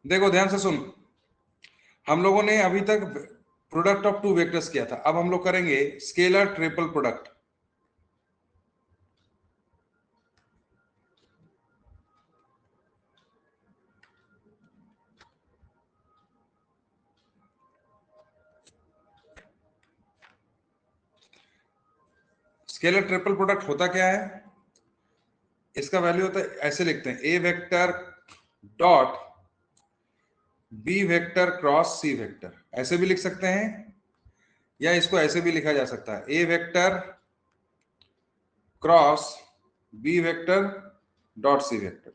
देखो ध्यान से सुन, हम लोगों ने अभी तक प्रोडक्ट ऑफ टू वेक्टर्स किया था, अब हम लोग करेंगे scalar triple product. Scalar triple product होता क्या है, इसका वैल्यू होता है, ऐसे लिखते हैं, A vector dot B vector cross C vector, ऐसे भी लिख सकते हैं, या इसको ऐसे भी लिखा जा सकता है, A vector cross B vector dot C vector,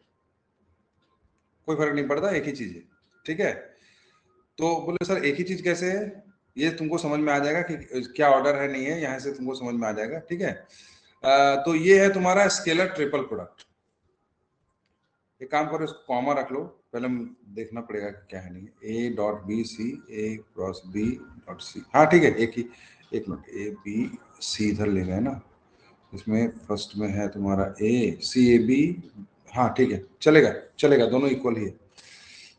कोई फर्क नहीं पड़ता, एक ही चीज है। ठीक है, तो बोले सर एक ही चीज कैसे है, ये तुमको समझ में आ जाएगा कि क्या ऑर्डर है, नहीं है, यहां से तुमको समझ में आ जाएगा। ठीक है, तो ये है तुम्हारा स्केलर ट्रिपल प्रोडक्ट। एक काम करो, इसको कॉमा रख लो, पहले देखना पड़ेगा कि क्या है, नहीं है, A dot B C, A cross B dot C, हाँ ठीक है, एक मिनट, ए बी सी इधर ले गए ना, इसमें फर्स्ट में है तुम्हारा ए सी ए बी, हाँ ठीक है, चलेगा चलेगा, दोनों इक्वल ही है।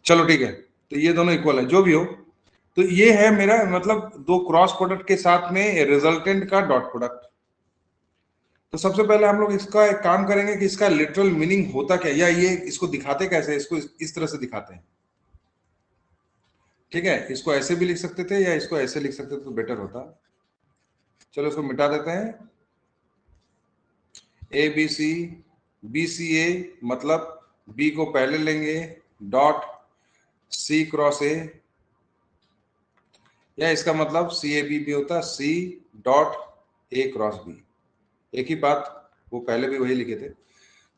चलो ठीक है, तो ये दोनों इक्वल है, जो भी हो, तो ये है मेरा मतलब दो क्रॉस प्रोडक्ट के साथ में रिजल्टेंट का डॉट प्रोडक्ट। तो सबसे पहले हम लोग इसका एक काम करेंगे कि इसका लिटरल मीनिंग होता क्या, या ये इसको दिखाते कैसे, इसको इस तरह से दिखाते हैं। ठीक है, इसको ऐसे भी लिख सकते थे या इसको ऐसे लिख सकते थे तो बेटर होता। चलो इसको मिटा देते हैं, ए बी सी ए मतलब बी को पहले लेंगे, डॉट सी क्रॉस ए, या इसका मतलब सी ए बी भी होता C dot A cross B, एक ही बात, वो पहले भी वही लिखे थे।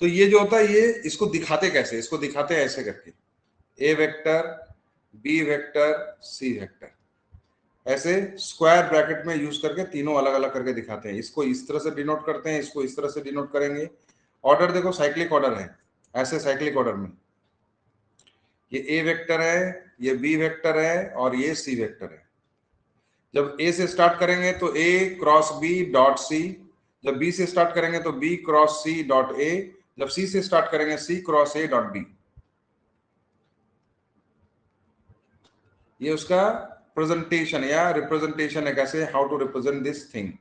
तो ये जो होता है, ये इसको दिखाते कैसे, इसको दिखाते हैं ऐसे करके, A vector B vector C vector, ऐसे स्क्वायर ब्रैकेट में यूज करके तीनों अलग अलग करके दिखाते हैं। इसको इस तरह से डिनोट करते हैं, इसको इस तरह से डिनोट करेंगे। ऑर्डर देखो साइक्लिक ऑर्डर है, ऐसे साइक्लिक ऑर्डर में ये ए वेक्टर है, ये बी वेक्टर है और ये सी वेक्टर है। जब ए से स्टार्ट करेंगे तो A cross B dot C, जब बी से स्टार्ट करेंगे तो B cross C dot A, जब सी से स्टार्ट करेंगे C cross A dot B. ये उसका प्रेजेंटेशन या रिप्रेजेंटेशन है, कैसे how to represent this thing.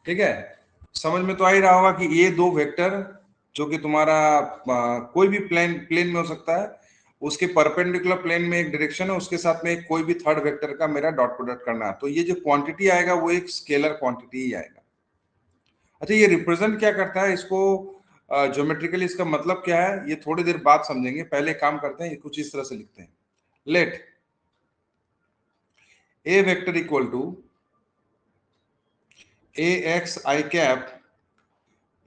ठीक है, समझ में तो आ ही रहा होगा कि ये दो वेक्टर जो कि तुम्हारा कोई भी प्लेन में हो सकता है, उसके परपेंडिकुलर प्लेन में एक डायरेक्शन है, उसके साथ में कोई भी थर्ड वेक्टर का मेरा डॉट प्रोडक्ट करना है, तो ये जो क्वांटिटी आएगा वो एक स्केलर क्वांटिटी ही आएगा। अच्छा, ये रिप्रेजेंट क्या करता है, इसको ज्योमेट्रिकली इसका मतलब क्या है, ये थोड़ी देर बाद समझेंगे, पहले काम करते हैं, कुछ इस तरह से लिखते हैं, let A vector equal to A X I cap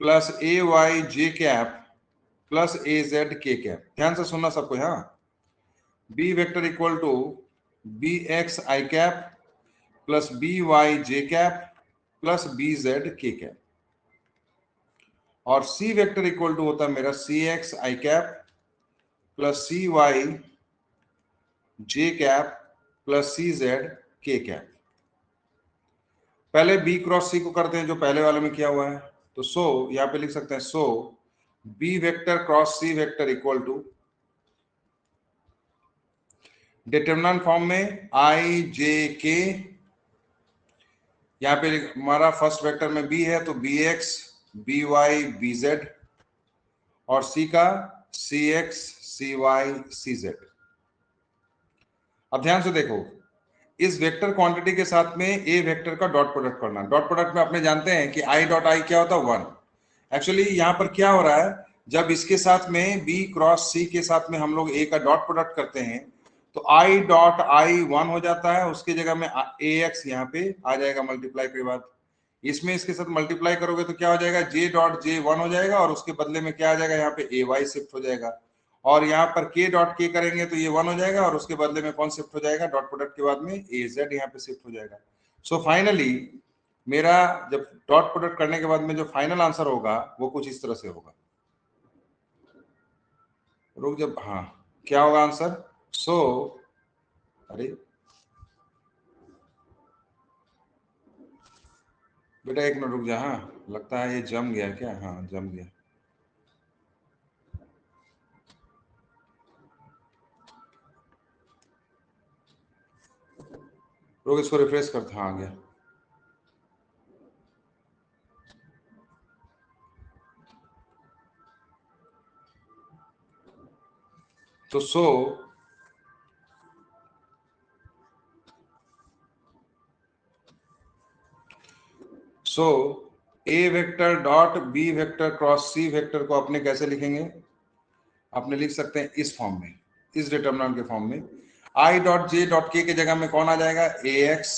plus A Y J cap plus A Z K cap. ध्यान से सुनना सबको, हाँ, B vector equal to B X I cap plus B Y J cap plus B Z K cap, और C vector equal to होता है मेरा C X I cap plus C Y J cap plus C Z K cap. पहले B cross सी को करते हैं जो पहले वाले में किया हुआ है, तो सो यहां पे लिख सकते हैं, so B vector cross C vector equal to determinant form में आई जे के, यहाँ पे हमारा फर्स्ट वेक्टर में बी है तो B X B Y B Z, और सी का C X C Y C Z. अब ध्यान से देखो, इस वेक्टर क्वांटिटी के साथ में ए वेक्टर का डॉट प्रोडक्ट करना, डॉट प्रोडक्ट में अपने जानते हैं कि आई डॉट आई क्या होता है, वन। एक्चुअली यहां पर क्या हो रहा है, जब इसके साथ में बी क्रॉस सी के साथ में हम लोग ए का डॉट प्रोडक्ट करते हैं तो आई डॉट आई वन हो जाता है, उसके जगह में ए एक्स यहाँ पे आ जाएगा मल्टीप्लाई के बाद, इसमें इसके साथ मल्टीप्लाई करोगे तो क्या हो जाएगा, जे डॉट जे वन हो जाएगा, और उसके बदले में क्या आ जाएगा, यहाँ पे ए वाई शिफ्ट हो जाएगा, और यहाँ पर के डॉट के करेंगे तो ये वन हो जाएगा, और उसके बदले में कौन शिफ्ट हो जाएगा, डॉट प्रोडक्ट के बाद में ए जेड यहाँ पे शिफ्ट हो जाएगा। सो फाइनली मेरा जब डॉट प्रोडक्ट करने के बाद में जो फाइनल आंसर होगा वो कुछ इस तरह से होगा, रुक जब, हाँ, क्या होगा आंसर, सो अरे बेटा एक मिनट रुक जा, हाँ लगता है ये जम गया क्या, हाँ जम गया। रुक इसको रिफ्रेश करते, हाँ आ गया। तो so A vector dot B vector cross C vector को अपने कैसे लिखेंगे? आपने लिख सकते हैं इस फॉर्म में, इस डिटरमिनेंट के फॉर्म में। आई डॉट जे डॉट के की जगह में कौन आ जाएगा? A X,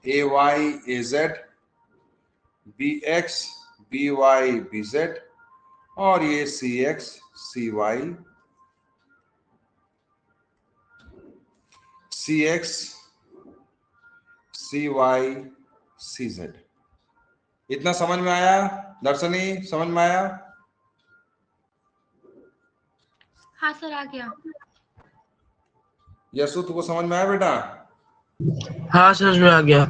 A Y, A Z, B X, B Y, B Z, और ये C X, C Y, C X, C Y, C Z. इतना समझ में आया दर्शनी? समझ में आया? हाँ सर, आ गया। यशु तुमको समझ में आया बेटा? हाँ समझ में आ गया।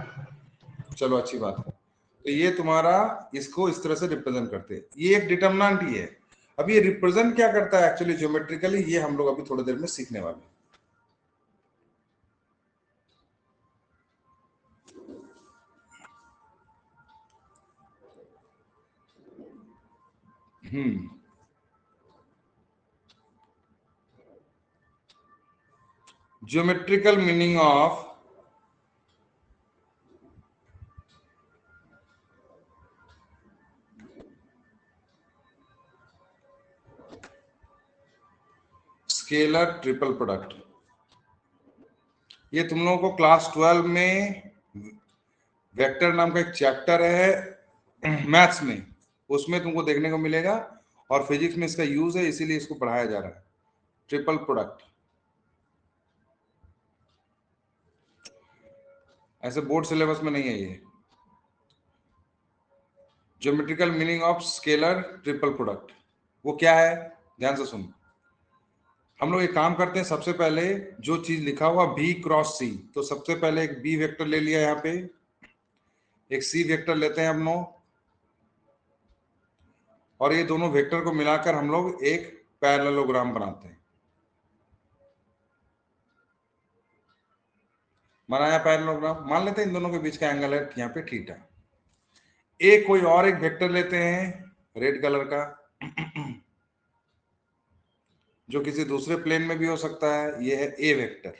चलो अच्छी बात है। तो ये तुम्हारा इसको इस तरह से रिप्रेजेंट करते हैं, ये एक डिटरमिनेंट ही है। अब ये रिप्रेजेंट क्या करता है एक्चुअली ज्योमेट्रिकली, ये हम लोग अभी थोड़ी देर में सीखने वाले हैं। Geometrical meaning of scalar triple product. ये तुम लोगों को क्लास 12 में वेक्टर नाम का एक चैप्टर है मैथ्स में, उसमें तुमको देखने को मिलेगा, और फिजिक्स में इसका यूज है, इसीलिए इसको पढ़ाया जा रहा है। ट्रिपल प्रोडक्ट ऐसे बोर्ड सिलेबस में नहीं है ये। Geometrical meaning of scalar triple product वो क्या है? ध्यान से सुनो। हम लोग एक काम करते हैं, सबसे पहले जो चीज लिखा हुआ बी क्रॉस सी, तो सबसे पहले एक बी वेक्टर ले लिया, यहाँ पे एक सी वेक्टर लेते हैं हम लोग, और ये दोनों वेक्टर को मिलाकर हम लोग एक पैरेललोग्राम बनाते हैं। बनाया पैरेललोग्राम, मान लेते हैं इन दोनों के बीच का एंगल है यहाँ पे थीटा। एक कोई और एक वेक्टर लेते हैं रेड कलर का जो किसी दूसरे प्लेन में भी हो सकता है, ये है ए वेक्टर।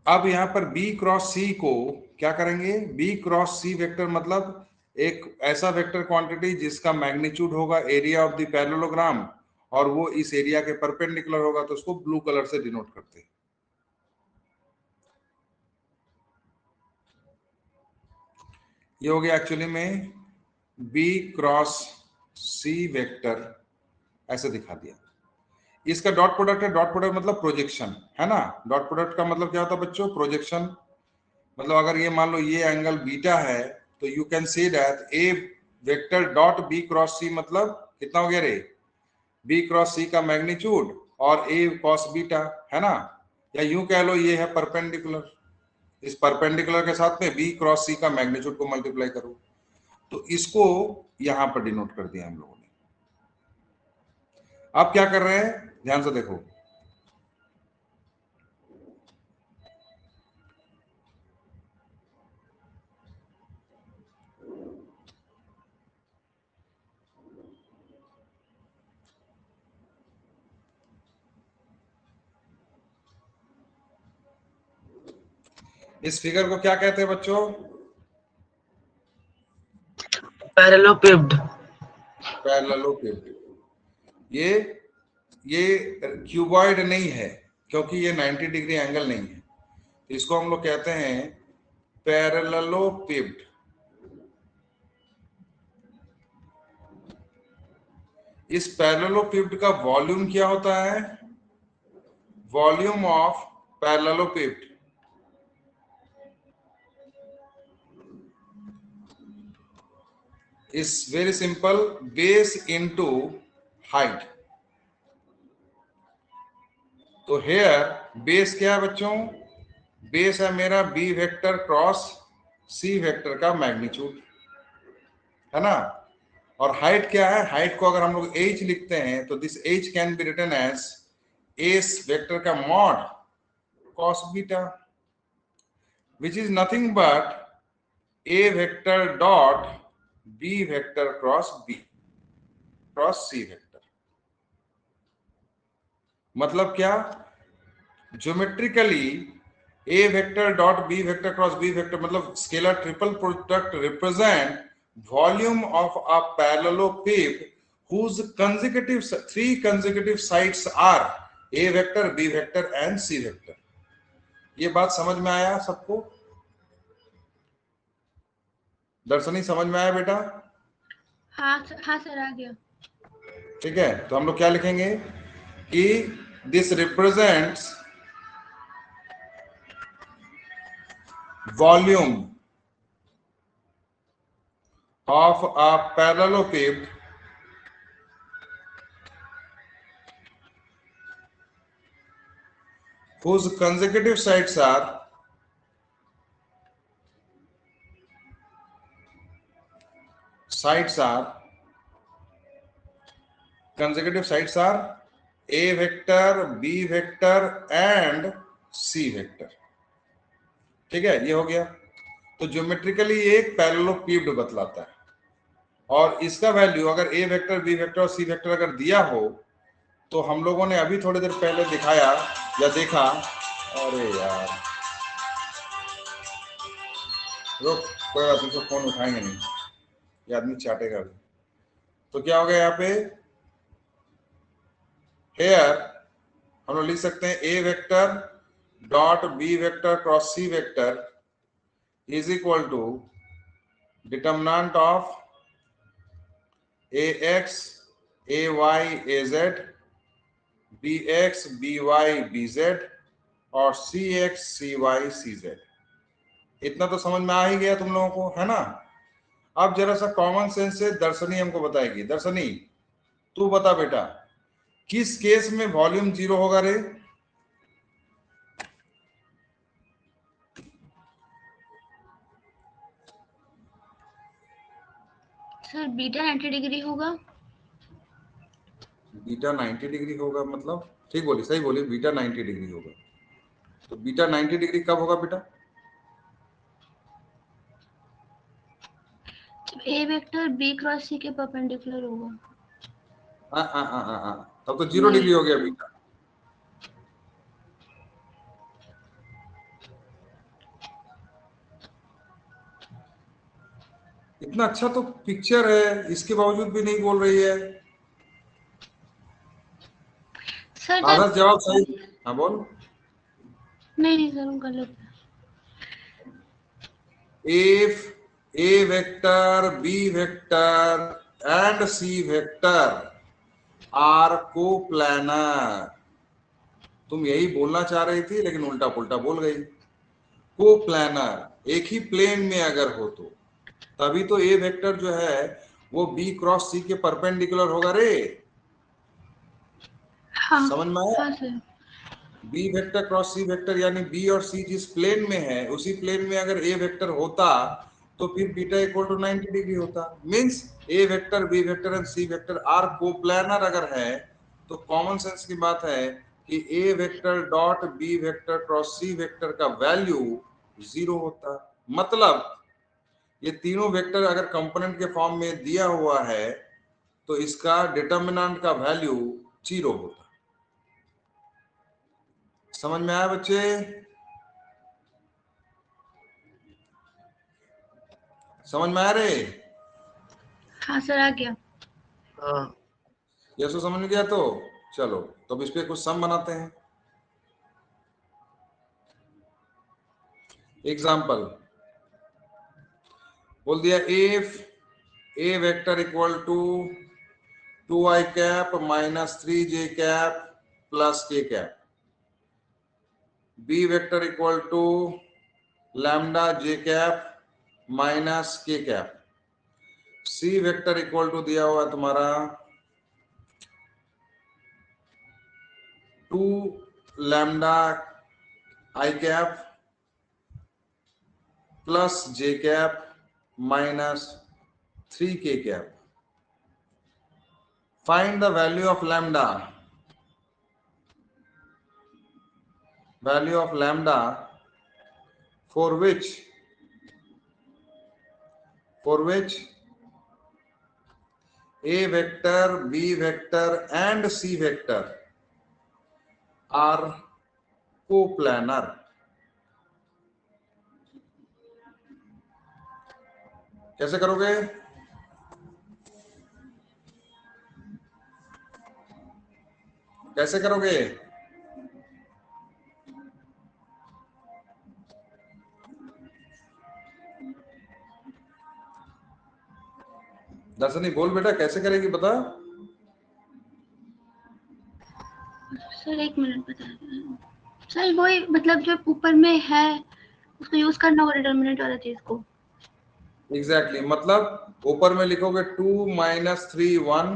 अब यहां पर बी क्रॉस सी को क्या करेंगे? बी क्रॉस सी वेक्टर मतलब एक ऐसा वेक्टर क्वांटिटी जिसका मैग्नीट्यूड होगा एरिया ऑफ द पैरेललोग्राम, और वो इस एरिया के परपेंडिकुलर होगा, तो उसको ब्लू कलर से डिनोट करते हैं। ये हो गया एक्चुअली में बी क्रॉस सी वेक्टर, ऐसे दिखा दिया। इसका डॉट प्रोडक्ट है, डॉट प्रोडक्ट मतलब प्रोजेक्शन है ना। डॉट प्रोडक्ट का मतलब क्या होता है बच्चों? प्रोजेक्शन। मतलब अगर ये मान लो ये एंगल बीटा है, तो you can say that A vector dot B cross C मतलब कितना हो गया रे? बी क्रॉस सी का मैग्नीट्यूड और ए कॉस बीटा, है ना। या यूं कह लो ये है परपेंडिकुलर, इस परपेंडिकुलर के साथ में बी क्रॉस सी का मैग्नीट्यूड को मल्टीप्लाई करो, तो इसको यहां पर डिनोट कर दिया हम लोगों ने। अब क्या कर रहे हैं, ध्यान से देखो। इस फिगर को क्या कहते हैं बच्चों? पैरेललोपिप्ड। पैरेललोपिप्ड। ये क्यूबॉइड नहीं है, क्योंकि ये 90 डिग्री एंगल नहीं है, तो इसको हम लोग कहते हैं पैरेललोपिप्ड। इस पैरेललोपिप्ड का वॉल्यूम क्या होता है? Volume of parallelepiped is very simple, base into height। तो हेयर बेस क्या है बच्चों? बेस है मेरा B vector cross C vector का मैग्नीट्यूड, है ना। और हाइट क्या है? हाइट को अगर हम लोग h लिखते हैं, तो this h can be written as S vector का mod cos beta, which is nothing but A vector dot B vector cross C vector. मतलब क्या? Geometrically A vector dot B vector cross B vector मतलब scalar triple product represent volume of a parallelepiped whose three consecutive sides are A vector, B vector and C vector. ये बात समझ में आया सबको? दर्शनी समझ में आया बेटा? हाँ सर आ गया। ठीक है, तो हम लोग क्या लिखेंगे कि this represents volume of a parallelepiped whose consecutive sides are consecutive sides are A vector, B vector and C vector. ठीक है, ये हो गया। तो ज्योमेट्रिकली एक पैरेललोपेड बतलाता है और इसका वैल्यू अगर A वेक्टर, B वेक्टर और C वेक्टर अगर दिया हो तो हम लोगों ने अभी थोड़ी देर पहले दिखाया या देखा, अरे यार रुक, कोई बात नहीं, फोन उठाएंगे नहीं, ये आदमी चाटेगा भी। तो क्या हो गया यहाँ पे, हेयर हम लोग लिख सकते हैं A vector dot B vector cross C vector is equal to determinant of AX AY AZ BX BY BZ और CX CY CZ। इतना तो समझ में आ ही गया तुम लोगों को, है ना? अब जरा सा कॉमन सेंस से दर्शनी हमको बताएगी। दर्शनी तू बता बेटा, किस केस में वॉल्यूम जीरो होगा रे? सर बीटा 90 डिग्री होगा। बीटा 90 डिग्री होगा मतलब? ठीक बोली, सही बोली, बीटा 90 डिग्री होगा। तो बीटा 90 डिग्री कब होगा बेटा? ए वेक्टर बी क्रॉस सी के परपेंडिकुलर होगा। तब तो 0 डिग्री हो गया बीटा। इतना अच्छा तो पिक्चर है, इसके बावजूद भी नहीं बोल रही है। सर आधा जवाब सही। हाँ बोल। नहीं सर गलत है। If A vector, B vector and C vector are coplanar, तुम यही बोलना चाह रही थी लेकिन उल्टा पुल्टा बोल गई। कोप्लानर, एक ही प्लेन में अगर हो तो तभी तो A वेक्टर जो है वो B क्रॉस C के परपेंडिकुलर होगा रे। हाँ, समझ में आया? हाँ sir. B vector cross C vector यानी B और C जिस प्लेन में है उसी प्लेन में अगर A वेक्टर होता तो फिर बीटा इक्वल टू 90 डिग्री होता। Means A vector, B vector and C vector are coplanar अगर है तो कॉमन सेंस की बात है कि A vector dot B vector cross C vector का वैल्यू 0 होता। मतलब ये तीनों वेक्टर अगर कंपोनेंट के फॉर्म में दिया हुआ है तो इसका डिटर्मिनेंट का वैल्यू 0 होता। समझ में आया बच्चे? समझ में आया रे? हाँ सर आ गया। हाँ। यशो समझ में गया? तो चलो, तो अब इस पे कुछ सम बनाते हैं। एग्जाम्पल बोल दिया, if A vector equal to 2i cap minus 3j cap plus k cap, B vector equal to lambda j cap minus k cap, C vector equal to दिया हुआ तुम्हारा 2 lambda i cap plus j cap minus 3k cap. Find the value of lambda value of lambda for which a vector, b vector and c vector are coplanar. कैसे करोगे? कैसे करोगे? दर्शनी बोल बेटा, कैसे करेगी बता। सर 1 मिनट बता दो सर। वही मतलब जो ऊपर में है उसको यूज करना होगा डिटर्मिनेंट वाला चीज को। एग्जैक्टली मतलब ऊपर में लिखोगे 2 - 3 1,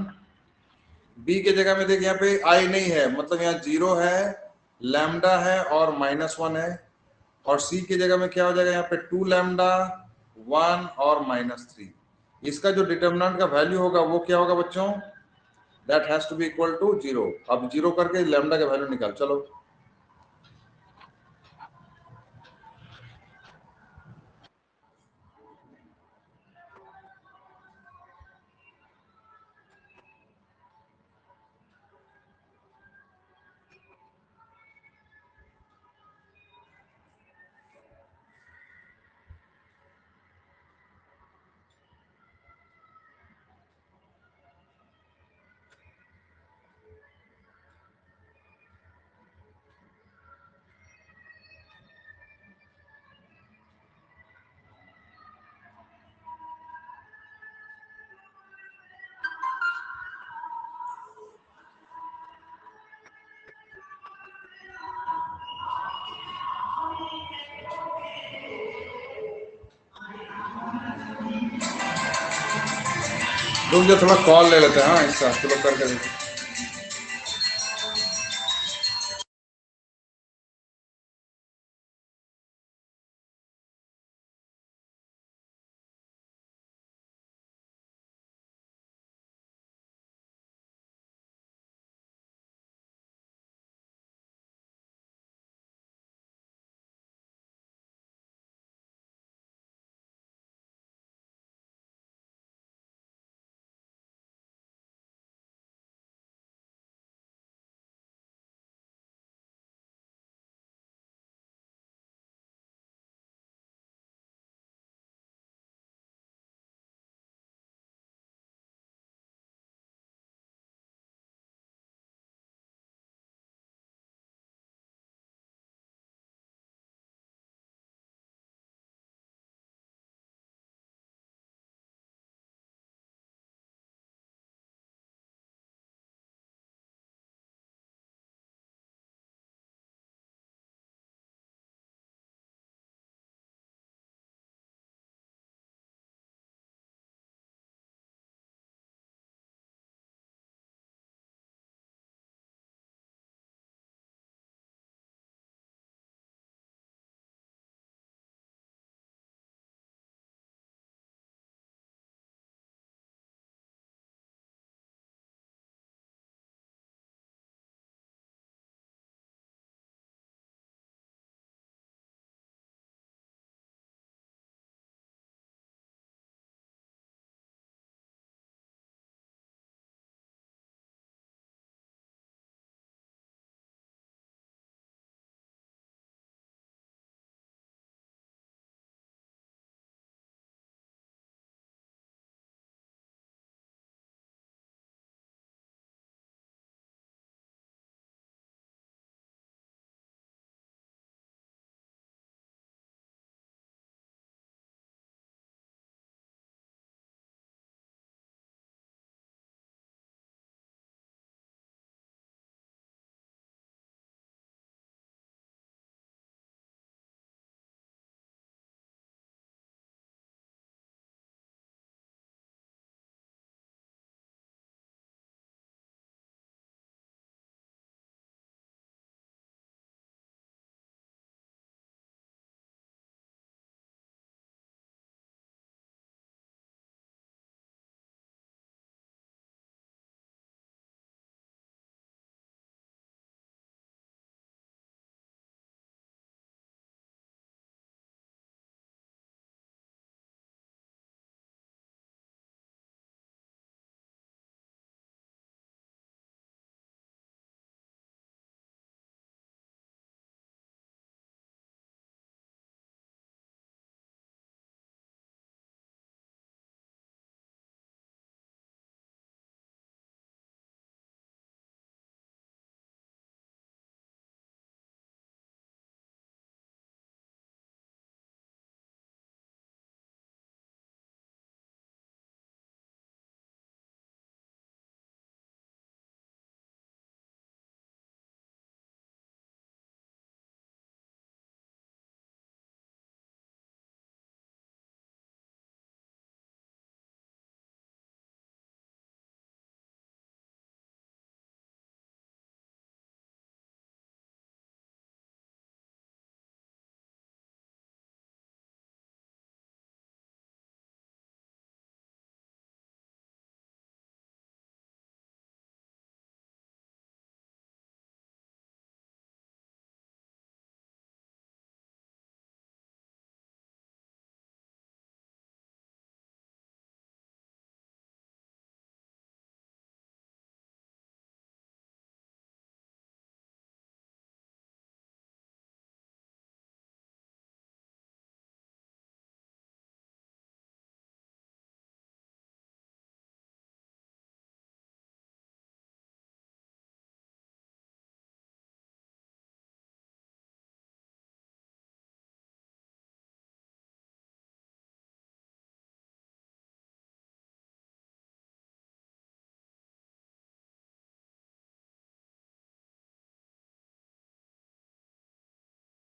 बी के जगह में देख यहाँ पे आई नहीं है, मतलब यहाँ 0 है, लैम्डा है और -1 है, और सी की जगह में क्या हो जाएगा, यहाँ पे 2 लैम्डा 1 और -3। इसका जो डिटर्मिनेंट का वैल्यू होगा वो क्या होगा बच्चों, that has to be equal to 0। अब 0 करके लैम्डा का वैल्यू निकाल। चलो रुक जा, थोड़ा कॉल ले लेते हैं। हाँ इसका चलो करके देखो।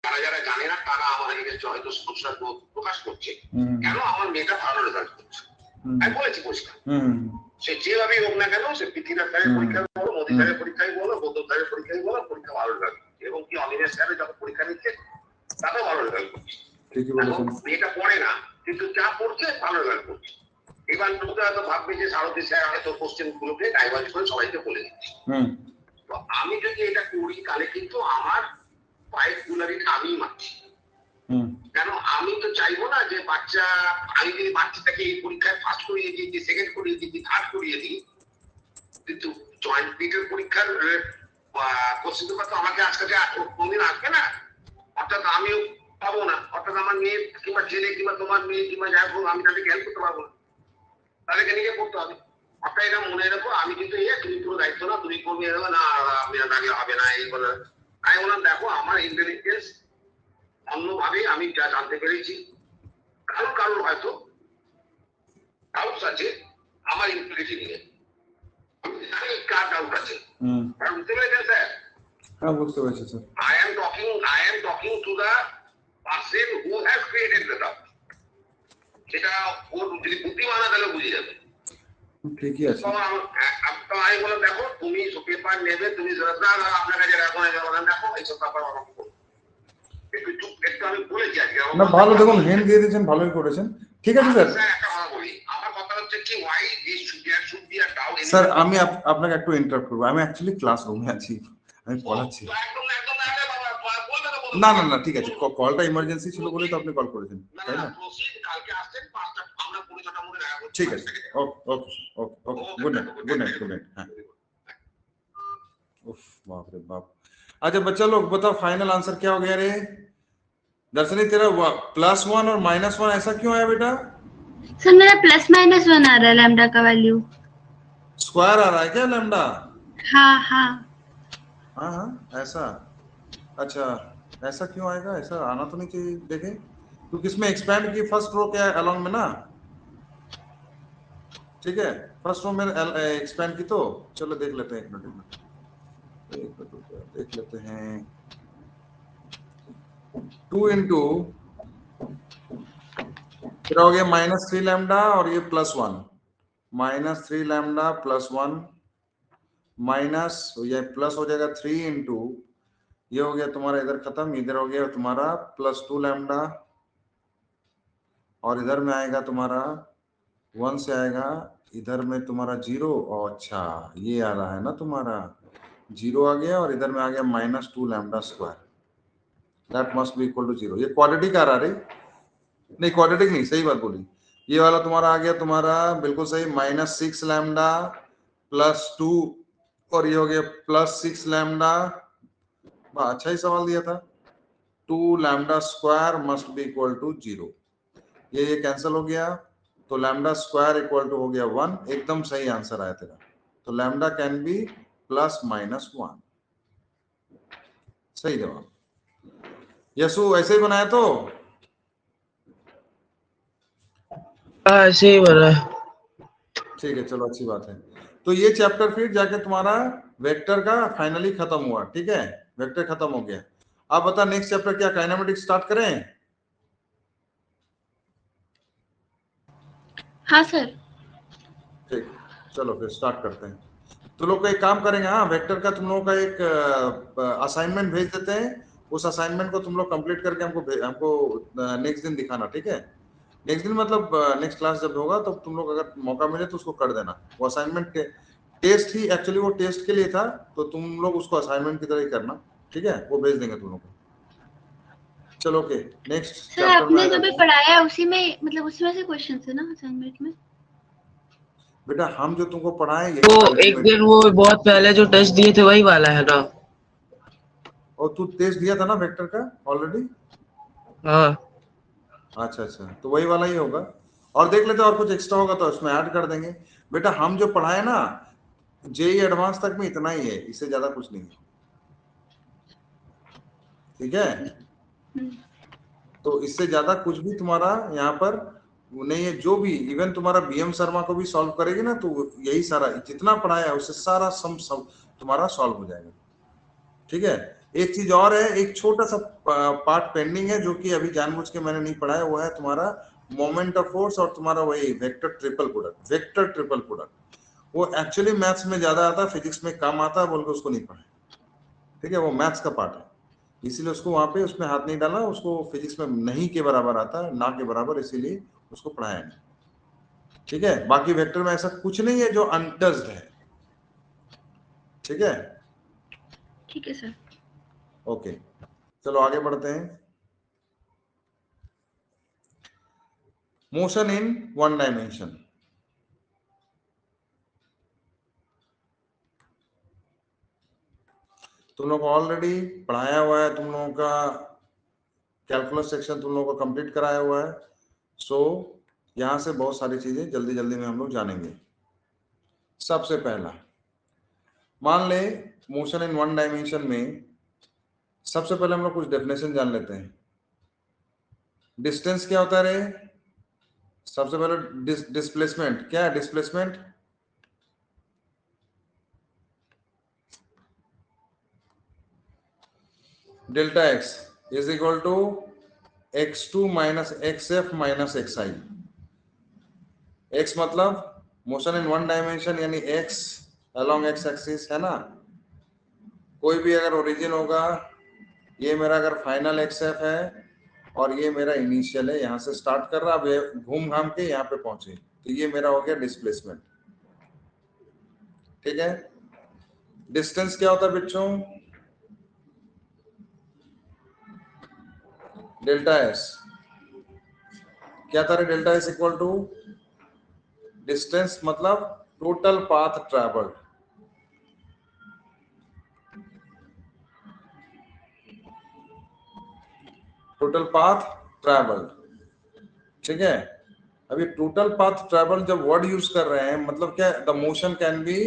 যারা যারা জানে না তারা আমার এগেস্টে হয়তো সমস্যা প্রকাশ করছে, কেন আমার মেয়েটা ভালো রেজাল্ট করছে। আমি বলেছি পরিষ্কার, সে যেভাবেই হোক না কেন, সে পৃথিবীর স্যারের পরীক্ষা বলো, মোদী স্যারের পরীক্ষাই বলো, গৌতম স্যারের পরীক্ষাই বলো, পরীক্ষা ভালো রেজাল্ট করছে। এবং কি অনিমেষ স্যারের যখন পরীক্ষা নিচ্ছে তাতেও ভালো রেজাল্ট করছে। মেয়েটা পড়ে না কিন্তু যা পড়ছে ভালো রেজাল্ট করছে। এবার লোকে হয়তো ভাববে যে সারথী স্যার হয়তো কোশ্চেন গুলোকে ডাইভার্ট করে সবাইকে বলে দিচ্ছে। তো আমি যদি এটা করি তাহলে কিন্তু আমার পার্টিকুলারিটি আমি মানছি। কেন আমি তো চাইবো না যে বাচ্চা, আমি যদি বাচ্চাটাকে এই পরীক্ষায় ফার্স্ট করিয়ে দিই, সেকেন্ড করিয়ে দিই, থার্ড করিয়ে দিই, কিন্তু জয়েন্ট পিটের পরীক্ষার কোশ্চেন পেপার তো আমাকে আজকে কোনদিন আসবে না, অর্থাৎ আমিও পাবো না, অর্থাৎ আমার মেয়ে কিংবা ছেলে কিংবা তোমার মেয়ে কিংবা যাই হোক আমি তাদেরকে হেল্প করতে পারবো না, তাদেরকে নিজে করতে হবে। অর্থাৎ এটা মনে রাখো, আমি কিন্তু তুমি পুরো দায়িত্ব না, তুমি করবে না, আমি থাকলে হবে না, এই বলে আমি বললাম দেখো আমার ইন্টেলিজেন্স অন্যভাবে আমি যা জানতে পেরেছি, কারোর হয়তো ডাউট আছে আমার ইন্টেলিজেন্স নিয়ে, আমি জানি কার ডাউট আছে। বুঝতে পেরেছেন স্যার? হ্যাঁ বুঝতে পেরেছি sir. I am talking to the person who has created the doubt. সেটা ওর যদি বুদ্ধিমান তাহলে বুঝে যাবে। ঠিকই আছে। তো আমি বললাম দেখো তুমি পেপার নেবে, তুমি আপনার কাছে রাখো, দেখো এইসব ব্যাপার আমাকে একটু আমি বলেছি আজকে না ভালো, দেখুন হিন্ট দিয়ে দিয়েছেন, ভালোই করেছেন, ঠিক আছে স্যার। একটা কথা বলি, আমার কথা হচ্ছে কি why this should be a doubt। Sir আমি আপনাকে একটু ইন্টারাপ্ট করব, আমি অ্যাকচুয়ালি ক্লাসরুমে আছি, আমি পড়াচ্ছি। না না না ঠিক আছে, কলটা ইমার্জেন্সি ছিল বলে তো আপনি কল করেছেন, তাই না? ঠিক আছে, okay okay okay okay, good night good night good night. हाँ उफ बाप रे बाप। अच्छा बच्चा लोग बताओ फाइनल आंसर क्या हो गया रे? दर्शनी तेरा +1 और -1 ऐसा क्यों आया बेटा? सर मेरा +-1 आ रहा है लैम्डा का वैल्यू। स्क्वायर आ रहा है क्या लैम्डा? हाँ हाँ हाँ हाँ ऐसा, अच्छा ऐसा क्यों आएगा? ऐसा आना तो नहीं चाहिए। देखे तो किसमें एक्सपैंड की, फर्स्ट रो के अलोंग में ना, ठीक है फर्स्ट रो में एक्सपैंड की। तो चलो देख लेते हैं, एक मिनट देख लेते हैं। 2 इंटू फिर हो गया -3 लैम्डा और ये +1, -3 लैम्डा +1 माइनस ये प्लस हो जाएगा 3 इंटू ये हो गया तुम्हारा इधर खत्म, इधर हो गया तुम्हारा +2 लैम्डा और इधर में आएगा तुम्हारा 1 से आएगा, इधर में तुम्हारा 0। और अच्छा ये आ रहा है ना तुम्हारा 0 आ गया और इधर में आ गया -2 lambda square, that must be equal to 0। ये क्वाड्रेटिक आ रहा है, नहीं क्वाड्रेटिक नहीं, सही बात बोली। ये वाला तुम्हारा आ गया तुम्हारा बिल्कुल सही, -6 लैम्डा +2 और ये हो गया +6 लैम्डा। अच्छा ही सवाल दिया था, 2 lambda square must be equal to 0। ये कैंसिल हो गया तो लैम्डा स्क्वायर इक्वल टू हो गया 1, एकदम सही आंसर आया तेरा। तो लैम्डा कैन बी +-1, सही जवाब। यसु ऐसे ही बनाया तो? ऐसे ही बना है। ठीक है चलो अच्छी बात है। तो ये चैप्टर फिर जाके तुम्हारा वेक्टर का फाइनली खत्म हुआ, ठीक है वेक्टर खत्म हो गया। अब बता नेक्स्ट चैप्टर क्या काइनेमेटिक्स स्टार्ट करें? हाँ सर। ठीक चलो फिर स्टार्ट करते हैं। तो लोग का एक काम करेंगे, हाँ वेक्टर का तुम लोगों का एक असाइनमेंट भेज देते हैं, उस असाइनमेंट को तुम लोग कंप्लीट करके हमको नेक्स्ट दिन दिखाना, ठीक है? नेक्स्ट दिन मतलब नेक्स्ट क्लास जब होगा तो तुम लोग अगर मौका मिले तो उसको कर देना। वो असाइनमेंट टेस्ट ही एक्चुअली वो टेस्ट के लिए था, तो तुम लोग उसको असाइनमेंट की तरह ही करना, ठीक है? वो भेज देंगे तुम लोग को। चलो ओके नेक्स्ट सर आपने जो भी पढ़ाया उसी में मतलब उसमें से क्वेश्चन है ना असाइनमेंट में? बेटा हम जो तुमको पढ़ाए तो एक दिन वो बहुत पहले जो टेस्ट दिए थे वही वाला है ना? और तू टेस्ट दिया था ना वेक्टर का ऑलरेडी? हाँ अच्छा अच्छा तो वही वाला ही होगा, और देख लेते और कुछ एक्स्ट्रा होगा तो उसमें ऐड कर देंगे। बेटा हम जो पढ़ाए ना जेई एडवांस तक में इतना ही है, इससे ज्यादा कुछ नहीं है, ठीक है? तो इससे ज्यादा कुछ भी तुम्हारा यहाँ पर नहीं है। जो भी इवन तुम्हारा बीएम शर्मा को भी सॉल्व करेगी ना तो यही सारा जितना पढ़ाया है उससे सारा सम तुम्हारा सॉल्व हो जाएगा, ठीक है? एक चीज और है, एक छोटा सा पार्ट पेंडिंग है जो कि अभी जानबूझ के मैंने नहीं पढ़ा है, वो है तुम्हारा मोमेंट ऑफ फोर्स और तुम्हारा वही vector triple product. Vector triple product वो एक्चुअली मैथ्स में ज्यादा आता है, फिजिक्स में कम आता है, बोल के उसको नहीं पढ़ा। ठीक है, वो मैथ्स का पार्ट है, इसीलिए उसको वहां पे उसमें हाथ नहीं डाला। उसको फिजिक्स में नहीं के बराबर आता है, ना के बराबर, इसीलिए उसको पढ़ाया नहीं। ठीक है, बाकी वेक्टर में ऐसा कुछ नहीं है जो अनटच्ड है। ठीक है, ठीक है सर। ओके, चलो आगे बढ़ते हैं। Motion in one dimension. तुम लोग को ऑलरेडी पढ़ाया हुआ है, तुम लोगों का कैलकुलस सेक्शन तुम लोगों को कंप्लीट कराया हुआ है। सो यहां से बहुत सारी चीजें जल्दी जल्दी में हम लोग जानेंगे। सबसे पहला, मान ले मोशन इन वन डायमेंशन में सबसे पहले हम लोग कुछ डेफिनेशन जान लेते हैं। डिस्टेंस क्या होता है रे? सबसे पहले डिस्प्लेसमेंट क्या है? Displacement delta X is equal to x2 minus xf minus xi। x मतलब मोशन इन वन डायमेंशन यानी x अलोंग x एक्सिस है ना। कोई भी अगर ओरिजिन होगा, ये मेरा अगर फाइनल xf है और ये मेरा इनिशियल है, यहां से स्टार्ट कर रहा, अब ये घूम घाम के यहाँ पे पहुंचे, तो ये मेरा हो गया डिस्प्लेसमेंट। ठीक है, डिस्टेंस क्या होता है बच्चों? डेल्टा एस क्या था रे? Delta S equal to distance मतलब total path travelled. Total path travelled. ठीक है, अभी टोटल पाथ ट्रैवल जब वर्ड यूज कर रहे हैं, मतलब क्या? द मोशन कैन बी,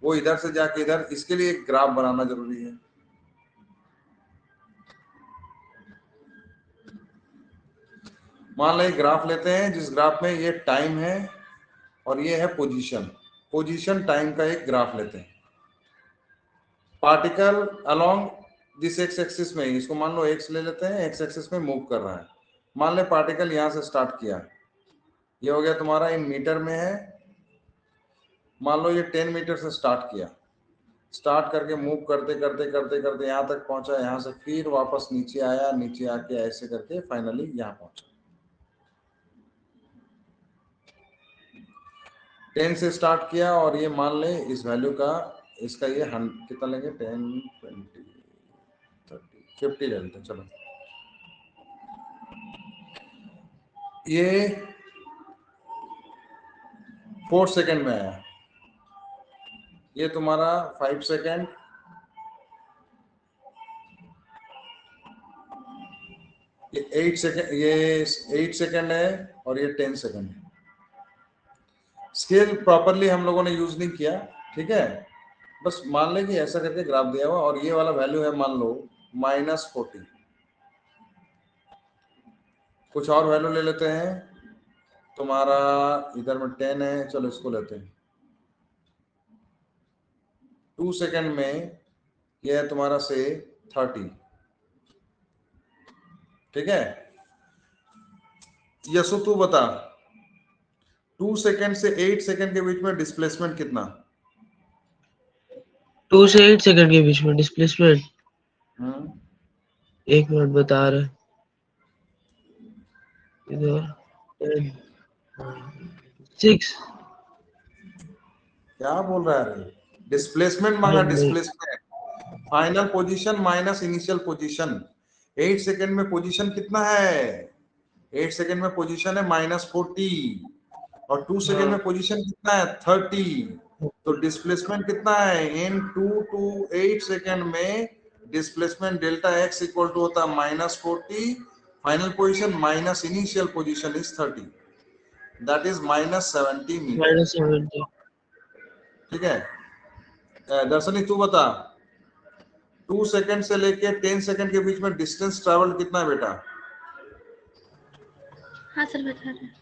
वो इधर से जाके इधर, इसके लिए एक ग्राफ बनाना जरूरी है। मान लो एक ग्राफ लेते हैं, जिस ग्राफ में ये टाइम है और ये है पोजीशन। पोजीशन टाइम का एक ग्राफ लेते हैं। Particle along this x axis में, इसको मान लो एक्स ले लेते हैं, एक्स एक्सिस में मूव कर रहा है। मान ले पार्टिकल यहां से स्टार्ट किया, ये हो गया तुम्हारा इन मीटर में है। मान लो ये 10 मीटर से स्टार्ट किया, स्टार्ट करके मूव करते करते करते करते यहाँ तक पहुंचा, यहाँ से फिर वापस नीचे आया, नीचे आके ऐसे करके फाइनली यहाँ पहुंचा। 10 से स्टार्ट किया और ये मान ले इस वैल्यू का, इसका ये कितना लेंगे? 10 20 30 50 ले लेते हैं। चलो, ये 4 सेकेंड में आया, ये तुम्हारा 5 सेकेंड, ये 8 सेकेंड, ये 8 सेकेंड है और ये 10 सेकेंड है। स्केल प्रॉपरली हम लोगों ने यूज नहीं किया। ठीक है, बस मान लें कि ऐसा करके ग्राफ दिया हुआ और ये वाला वैल्यू है मान लो -40। कुछ और वैल्यू ले लेते हैं, तुम्हारा इधर में 10 है, चलो इसको लेते हैं। 2 सेकेंड में ये है तुम्हारा से 30। ठीक है, यसु तू बता, 2 सेकेंड से 8 सेकेंड के बीच में डिस्प्लेसमेंट कितना? 2 से 8 सेकंड के बीच में डिस्प्लेसमेंट, एक मिनट बता रहे इधर 6। क्या बोल रहा है? डिस्प्लेसमेंट मांगा, displacement final position minus initial position. 8 second में पोजीशन कितना है? 8 सेकेंड में पोजीशन है -40 और 2 सेकेंड में पोजीशन कितना है? 30। तो डिस्प्लेसमेंट कितना है? इन 2 to 8 सेकेंड में displacement delta X equal to होता है -40, final position minus initial position is 30, that is -70 metre. -70। ठीक है, दर्शनी तू बता, 2 सेकेंड से लेके 10 सेकेंड के बीच में डिस्टेंस ट्रैवल कितना है बेटा? हाँ सर बता रहे हैं।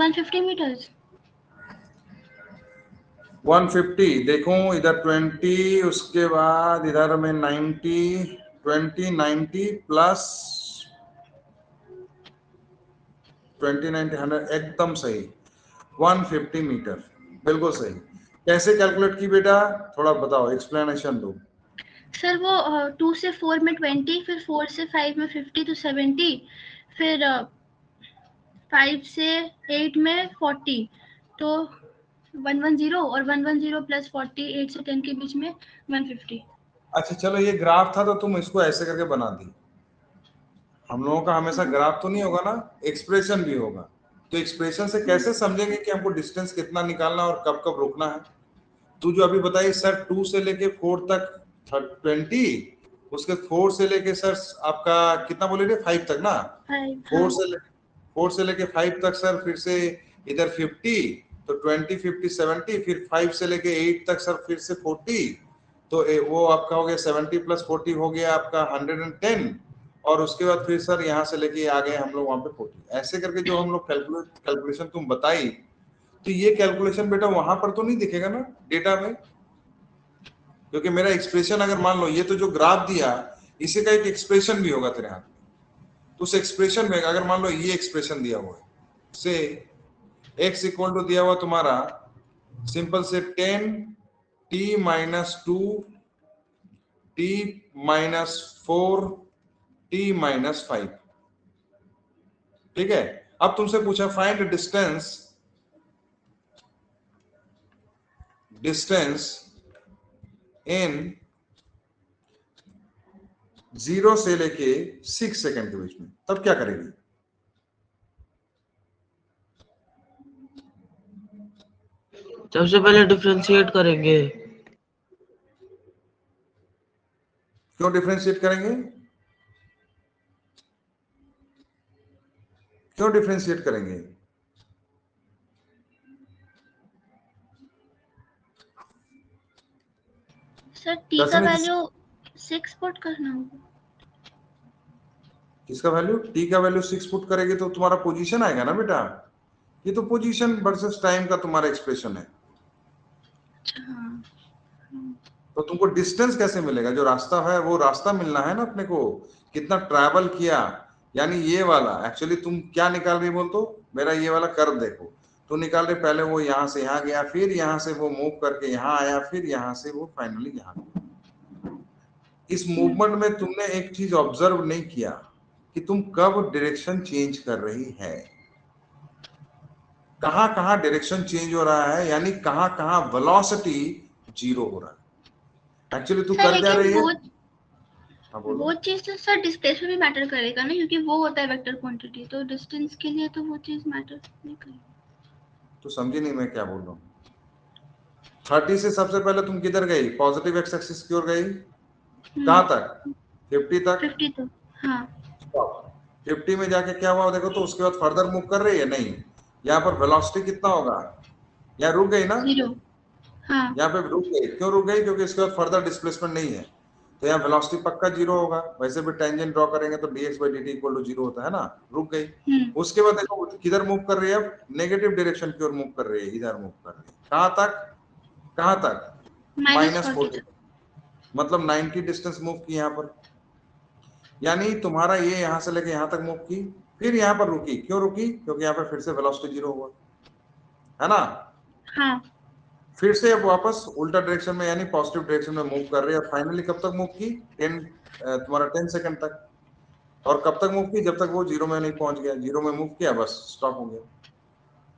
150 meters. 150 देखो इधर 20, उसके बाद इधर में 90, 20 90 प्लस 20 90 100, एकदम सही 150 मीटर, बिल्कुल सही। कैसे कैलकुलेट की बेटा, थोड़ा बताओ, एक्सप्लेनेशन दो। सर वो 2 से 4 में 20, फिर 4 से 5 में 50 तो 70, फिर 5 से 8 में 40 तो 110, और 110 प्लस 40, 8 से 10 के बीच में 150। अच्छा चलो, ये ग्राफ था तो तुम इसको ऐसे करके बना दी। हम लोगों का हमेशा ग्राफ तो नहीं होगा ना, एक्सप्रेशन भी होगा। तो एक्सप्रेशन से कैसे समझेंगे कि हमको डिस्टेंस कितना निकालना और कब कब रोकना है। तू जो अभी बताई सर 2 से लेके 4 तक 20, उसके 4 से लेके सर आपका कितना बोले थे 5 तक ना, 4 से लेके 5 तक सर, फिर से इधर 50 तो 20 50 70, फिर 5 से लेके 8 तक सर फिर से 40, तो वो आपका हो गया 70 प्लस 40 हो गया आपका 110, और उसके बाद फिर सर यहाँ से लेके आ गए हम लोग वहां पे 40। ऐसे करके जो हम लोग कैलकुलेशन तुम बताई, तो ये कैलकुलेशन बेटा वहां पर तो नहीं दिखेगा ना डेटा में, क्योंकि मेरा एक्सप्रेशन अगर मान लो ये तो जो ग्राफ दिया इसी का एक एक्सप्रेशन भी होगा तेरे हाथ में, तो उस एक्सप्रेशन में अगर मान लो ये एक्सप्रेशन दिया हुआ है, से x इक्वल टू दिया हुआ तुम्हारा सिंपल से 10 t minus 2 t minus 4 t minus 5, ठीक है। अब तुमसे पूछा फाइंड डिस्टेंस इन 0 से लेके 6 सेकंड के बीच में, तब क्या करेगी। सबसे पहले डिफरेंशिएट करेंगे। क्यों डिफरेंशिएट करेंगे, क्यों डिफरेंशिएट करेंगे। सर t का वैल्यू 6 पुट करना होगा। किसका वैल्यू, t का वैल्यू 6 पुट करेगी तो तुम्हारा पोजीशन आएगा ना बेटा, ये तो पोजीशन वर्सेस टाइम का तुम्हारा एक्सप्रेशन है। तो तुमको डिस्टेंस कैसे मिलेगा, जो रास्ता है वो रास्ता मिलना है ना अपने को, कितना ट्रैवल किया, यानी ये वाला एक्चुअली तुम क्या निकाल रही बोल, तो मेरा ये वाला कर्व देखो, तो निकाल रहे पहले वो यहाँ से यहाँ गया, फिर यहाँ से वो मूव करके यहाँ आया, फिर यहाँ से वो फाइनली यहाँ गया। इस मूवमेंट में तुमने एक चीज ऑब्जर्व नहीं किया कि तुम कब डायरेक्शन चेंज कर रही है, कहां कहां डायरेक्शन चेंज हो रहा है, यानी कहां कहां वेलोसिटी जीरो हो रहा है। एक्चुअली तू कर क्या रही है। वो चीज तो सर डिस्टेंस में भी मैटर करेगा ना, क्योंकि वो होता है वेक्टर क्वांटिटी, तो डिस्टेंस के लिए तो वो चीज मैटर नहीं करेगी। तो समझी नहीं मैं क्या बोल रहा हूँ। 30 से सबसे पहले तुम किधर गई, पॉजिटिव एक्स एक्सिस की ओर गई, कहां तक 50 तक, 50 तो हाँ 50 में जाके क्या हुआ देखो, तो उसके बाद फर्दर मूव कर रही है नहीं, यहाँ पर वेलोसिटी कितना होगा, यहाँ रुक गई ना, 0। हाँ यहाँ पे रुक गई, क्यों रुक गई, क्योंकि इसके बाद फर्दर डिस्प्लेसमेंट नहीं है, तो यहाँ वेलोसिटी पक्का 0 होगा। वैसे भी टेंजेंट ड्रॉ करेंगे तो dx/dt इक्वल टू 0 होता है ना, रुक गई। उसके बाद देखो किधर मूव कर रही है, अब नेगेटिव डायरेक्शन की ओर मूव कर रही है, इधर मूव कर रही है, कहां तक -40, मतलब 90 डिस्टेंस मूव की यहाँ पर, यानी तुम्हारा ये यहाँ से लेके यहाँ तक मूव की, फिर यहाँ पर रुकी, क्यों रुकी, क्योंकि यहाँ पर फिर से वेलोसिटी 0 हुआ है ना। हाँ फिर से अब वापस उल्टा डायरेक्शन में यानी पॉजिटिव डायरेक्शन में मूव कर रही है, और फाइनली कब तक मूव की, 10 सेकंड तक, और कब तक मूव की, जब तक वो 0 में नहीं पहुंच गया, 0 में मूव किया बस स्टॉप हो गया।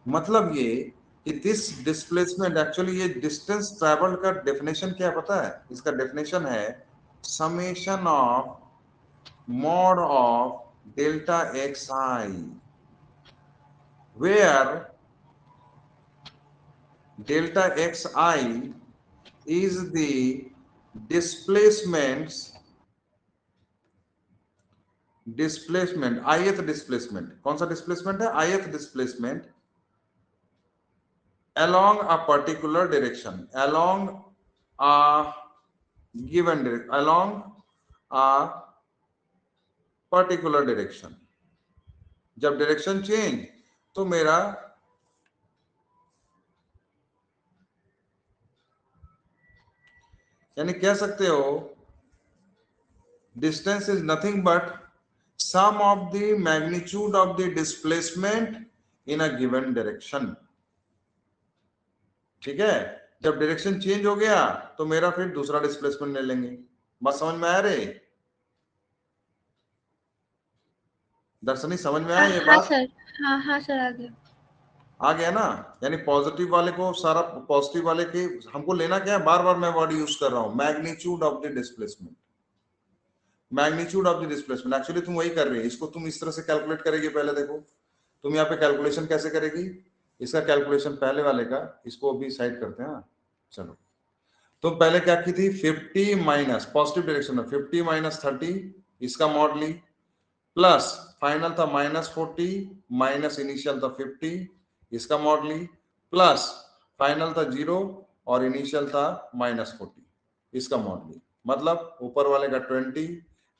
मतलब ये कि दिस डिस्प्लेसमेंट, एक्चुअली ये डिस्टेंस ट्रैवल्ड का डेफिनेशन क्या पता है, इसका डेफिनेशन है summation of mod of delta xi, where delta xi is the displacement ith displacement, कौन सा डिस्प्लेसमेंट है, ith displacement along a particular direction, along a given direction, along a particular direction। जब direction change तो मेरा यानी कह सकते हो distance is nothing but sum of the magnitude of the displacement in a given direction. ठीक है, जब डायरेक्शन चेंज हो गया तो मेरा फिर दूसरा डिस्प्लेसमेंट ले लेंगे। बात समझ में आ रही? दर्शनी समझ में आया ये हाँ बात? सर, हाँ सर, आ गया ना? यानी पॉजिटिव वाले को सारा पॉजिटिव वाले के हमको लेना क्या है, बार बार मैं वर्ड यूज कर रहा हूं, magnitude of the displacement. Magnitude of the displacement actually तुम वही कर रही है, इसको तुम इस तरह से कैलकुलेट करेगी। पहले देखो तुम यहाँ पे कैलकुलेशन कैसे करेगी, इसका कैलकुलेशन पहले वाले का, इसको भी साइड करते हैं। चलो, तुम पहले क्या की थी, 50 माइनस पॉजिटिव डायरेक्शन में 50 माइनस 30 इसका मॉड ली, प्लस फाइनल था -40 माइनस इनिशियल था 50 इसका मॉड ली, प्लस फाइनल था 0 और इनिशियल था -40 इसका मॉड ली। मतलब ऊपर वाले का 20,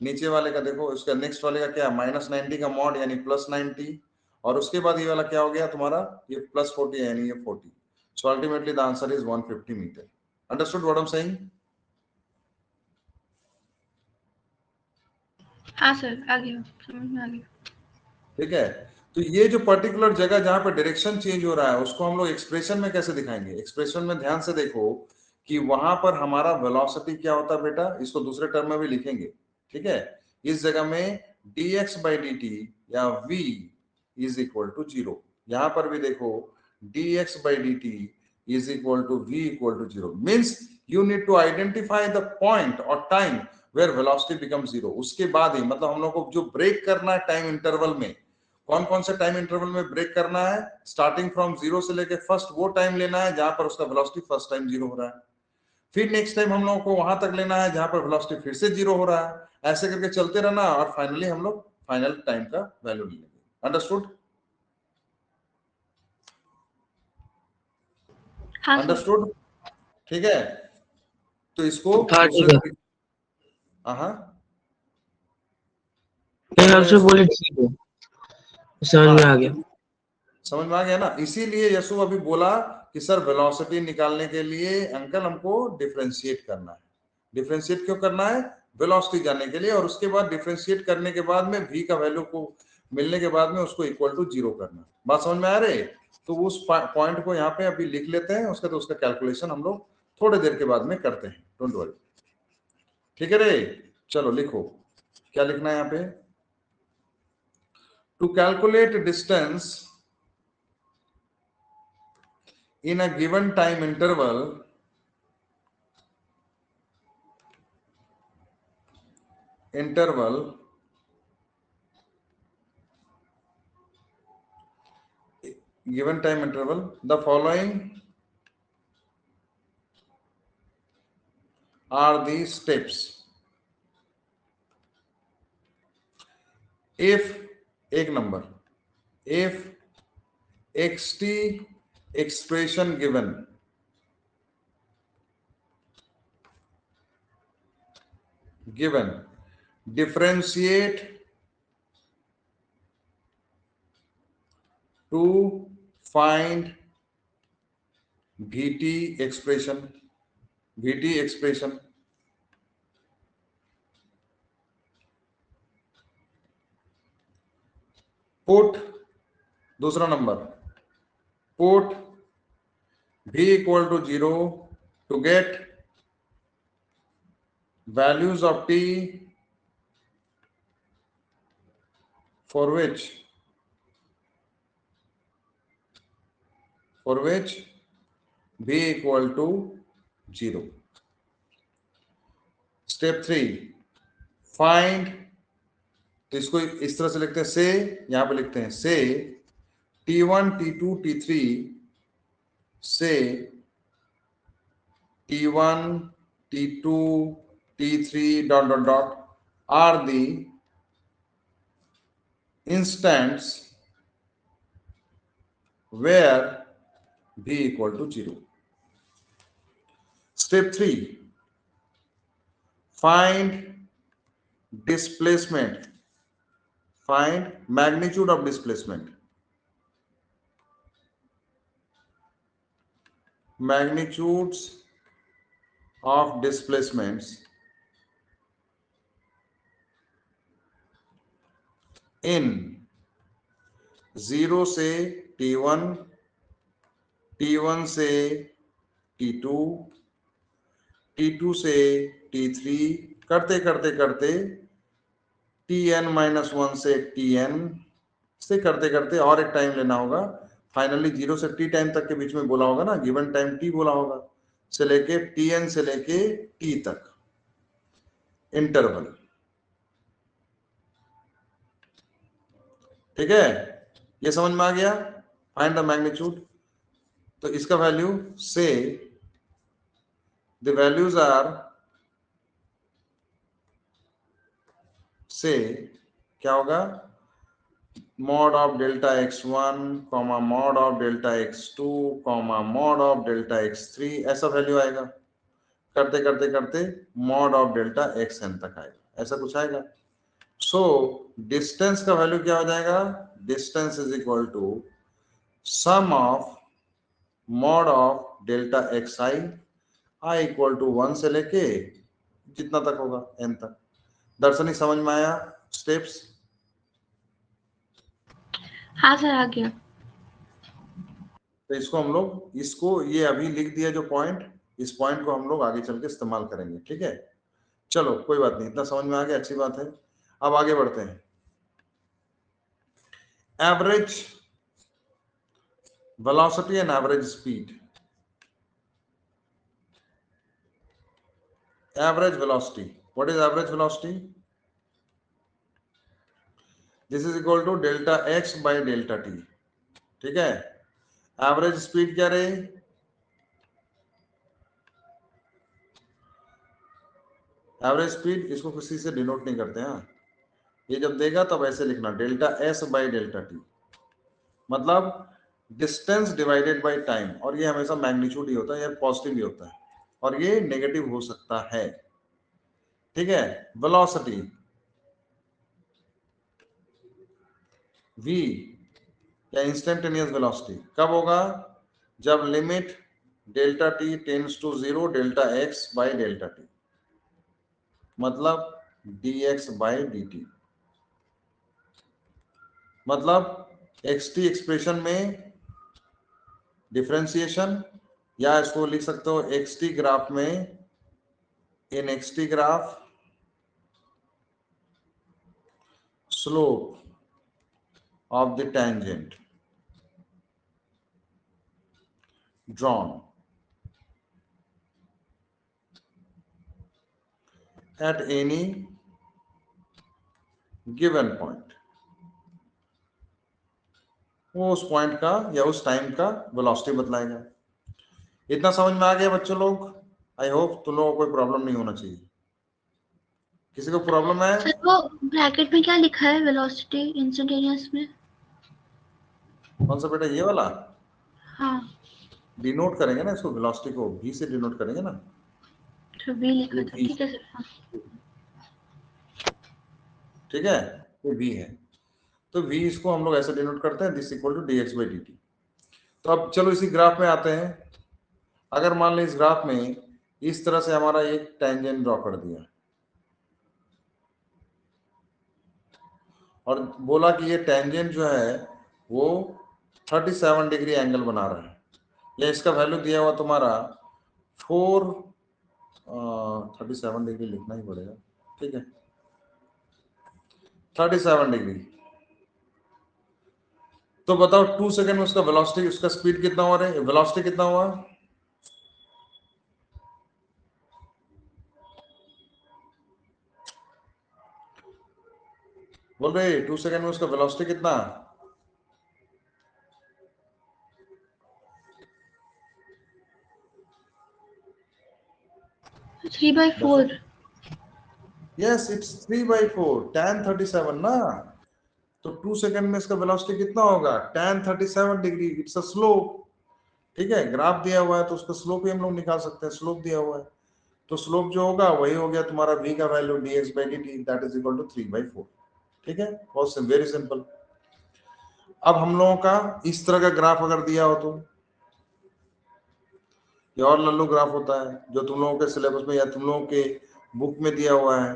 नीचे वाले का देखो, उसका नेक्स्ट वाले का क्या, -90 का मॉड यानी +90, और उसके बाद ये वाला क्या हो गया तुम्हारा, ये +40 यानी ये 40। So ultimately the answer is 150 metre. Understood what I am saying? हाँ सर, आ गया, समझ में आ गया। ठीक है, तो ये जो पर्टिकुलर जगह जहां पर डायरेक्शन चेंज हो रहा है उसको हम लोग एक्सप्रेशन में कैसे दिखाएंगे। एक्सप्रेशन में ध्यान से देखो कि वहां पर हमारा वेलोसिटी क्या होता है बेटा, इसको दूसरे टर्म में भी लिखेंगे। ठीक है, इस जगह में dx/dt या v इज इक्वल टू 0। यहां पर भी देखो dx/dt is equal to v equal to 0। Means you need to identify the point और टाइम वेयर वेलोसिटी बिकम 0। उसके बाद ही मतलब हम लोग को जो ब्रेक करना है टाइम इंटरवल में, कौन कौन से टाइम इंटरवल में ब्रेक करना है, स्टार्टिंग फ्रॉम 0 से लेके फर्स्ट वो टाइम लेना है जहां पर उसका वेलोसिटी फर्स्ट टाइम 0 हो रहा है, फिर नेक्स्ट टाइम हम लोगों को वहां तक लेना है जहां पर वेलोसिटी फिर से 0 हो रहा है। ऐसे करके चलते रहना और फाइनली हम लोग फाइनल टाइम का वैल्यू ले लेंगे। अंडरस्टूड? हाँ सर। अंडरस्टूड? ठीक है, तो इसको हाँ दूसरे ठीक है, तरीके, हाँ नहीं आपसे बोले ठीक है, समझ में आ गया। समझ में आ गया ना? इसीलिए यशु अभी बोला कि सर वेलोसिटी निकालने के लिए अंकल हमको डिफरेंशिएट करना है। डिफरेंशिएट क्यों करना है, वेलोसिटी जानने के लिए, और उसके बाद डिफरेंशिएट करने के बाद में v का वैल्यू को मिलने के बाद में उसको इक्वल टू 0 करना। बात समझ में आ रही? तो उस पॉइंट को यहाँ पे अभी लिख लेते हैं, उसका तो उसका कैलकुलेशन हम लोग थोड़ी देर के बाद में करते हैं, डोंट वरी। ठीक है रे, चलो लिखो क्या लिखना है यहाँ पे, to calculate distance in a given time interval the following are the steps. If एक number, if xt expression given differentiate to find vt expression put दूसरा number, put v equal to 0 to get values of t for which v equal to 0. Step 3, find, तो इसको इस तरह से लिखते हैं, से यहां पे लिखते हैं से t1 t2 t3 से t1 t2 t3 dot dot dot are the instants where v equal to 0. Step 3, find displacement, find magnitude of displacement, magnitudes of displacements in 0 से T1, T1 से T2, T2 से T3 करते करते करते Tn-1 से Tn से करते करते और एक टाइम लेना होगा, फाइनली 0 से T टाइम तक के बीच में बोला होगा ना, गिवन टाइम T बोला होगा, से लेके Tn से लेके T तक इंटरवल। ठीक है, ये समझ में आ गया? Find the magnitude. तो इसका वैल्यू से द वैल्यूज आर, से क्या होगा, mod of delta x1 comma mod of delta x2 comma mod of delta x3, ऐसा वैल्यू आएगा, करते करते करते mod of delta xn तक आएगा, ऐसा कुछ आएगा। सो डिस्टेंस का वैल्यू क्या हो जाएगा, distance is equal to sum of mod of delta xi i equal to 1 से लेके जितना तक होगा n तक। दर्शनी समझ में आया स्टेप्स? हाँ सर आ गया। तो इसको हम लोग, इसको ये अभी लिख दिया जो पॉइंट, इस पॉइंट को हम लोग आगे चल के इस्तेमाल करेंगे। ठीक है, चलो कोई बात नहीं, इतना समझ में आ गया, अच्छी बात है। अब आगे बढ़ते हैं। Average velocity and average speed. Average velocity, what is average velocity? This is equal to delta x by delta T. ठीक है, एवरेज स्पीड क्या रहे? एवरेज स्पीड इसको किसी से डिनोट नहीं करते हैं, ये जब देगा तब ऐसे लिखना, delta s by delta t, मतलब डिस्टेंस डिवाइडेड बाय टाइम, और ये हमेशा मैग्नीट्यूड ही होता है, या पॉजिटिव ही होता है, और ये नेगेटिव हो सकता है। ठीक है, वेलोसिटी v या इंस्टेंटेनियस वेलोसिटी कब होगा? जब limit delta t tends to 0 delta x by delta t, मतलब dx बाय dt, मतलब xt एक्सप्रेशन में डिफरेंशिएशन, या इसको लिख सकते हो xt ग्राफ में, in xt graph slope of the tangent drawn at any given point, वो उस पॉइंट का या उस टाइम का वेलोसिटी बतलाएगा। इतना समझ में आ गया बच्चों लोग? आई होप तुम लोगों को कोई प्रॉब्लम नहीं होना चाहिए। किसी को प्रॉब्लम है? सर वो ब्रैकेट में क्या लिखा है वेलोसिटी इंस्टेंटेनियस में? कौन सा बेटा, ये वाला? हाँ डिनोट करेंगे ना इसको, वेलोसिटी को v से डिनोट करेंगे ना, तो v लिखा था। ठीक है सर। हाँ। ठीक है, ये v है, तो v इसको हम लोग ऐसे डिनोट करते हैं, this equal to dx by dt। तो अब चलो इसी ग्राफ में आते हैं। अगर मान लो इस ग्राफ में इस तरह से हमारा एक टेंजेंट ड्रॉ कर दिया और बोला कि ये टेंजेंट जो है वो 37 डिग्री एंगल बना रहा है, या इसका वैल्यू दिया हुआ तुम्हारा 37 डिग्री लिखना ही पड़ेगा। ठीक है, 37 डिग्री। तो बताओ 2 सेकंड में उसका वेलोसिटी, उसका स्पीड कितना हुआ? वेलोसिटी कितना हुआ? बोल रहे 2 सेकंड में उसका वेलोसिटी कितना? Three by four. Yes, it's 3/4 tan 37 ना। तो 2 सेकंड में इसका वेलोसिटी कितना होगा? tan 37 degree. It's a slope. ठीक है, ग्राफ दिया हुआ है तो उसका स्लोप भी हम लोग निकाल सकते हैं, स्लोप दिया हुआ है तो स्लोप जो होगा वही हो गया तुम्हारा v का value dx by dt, that is equal to 3/4। ठीक है, बहुत वेरी सिंपल। अब हम लोगों का इस तरह का ग्राफ अगर दिया हो ये और लल्लू ग्राफ होता है जो तुम लोगों के सिलेबस में या तुम लोगों के बुक में दिया हुआ है।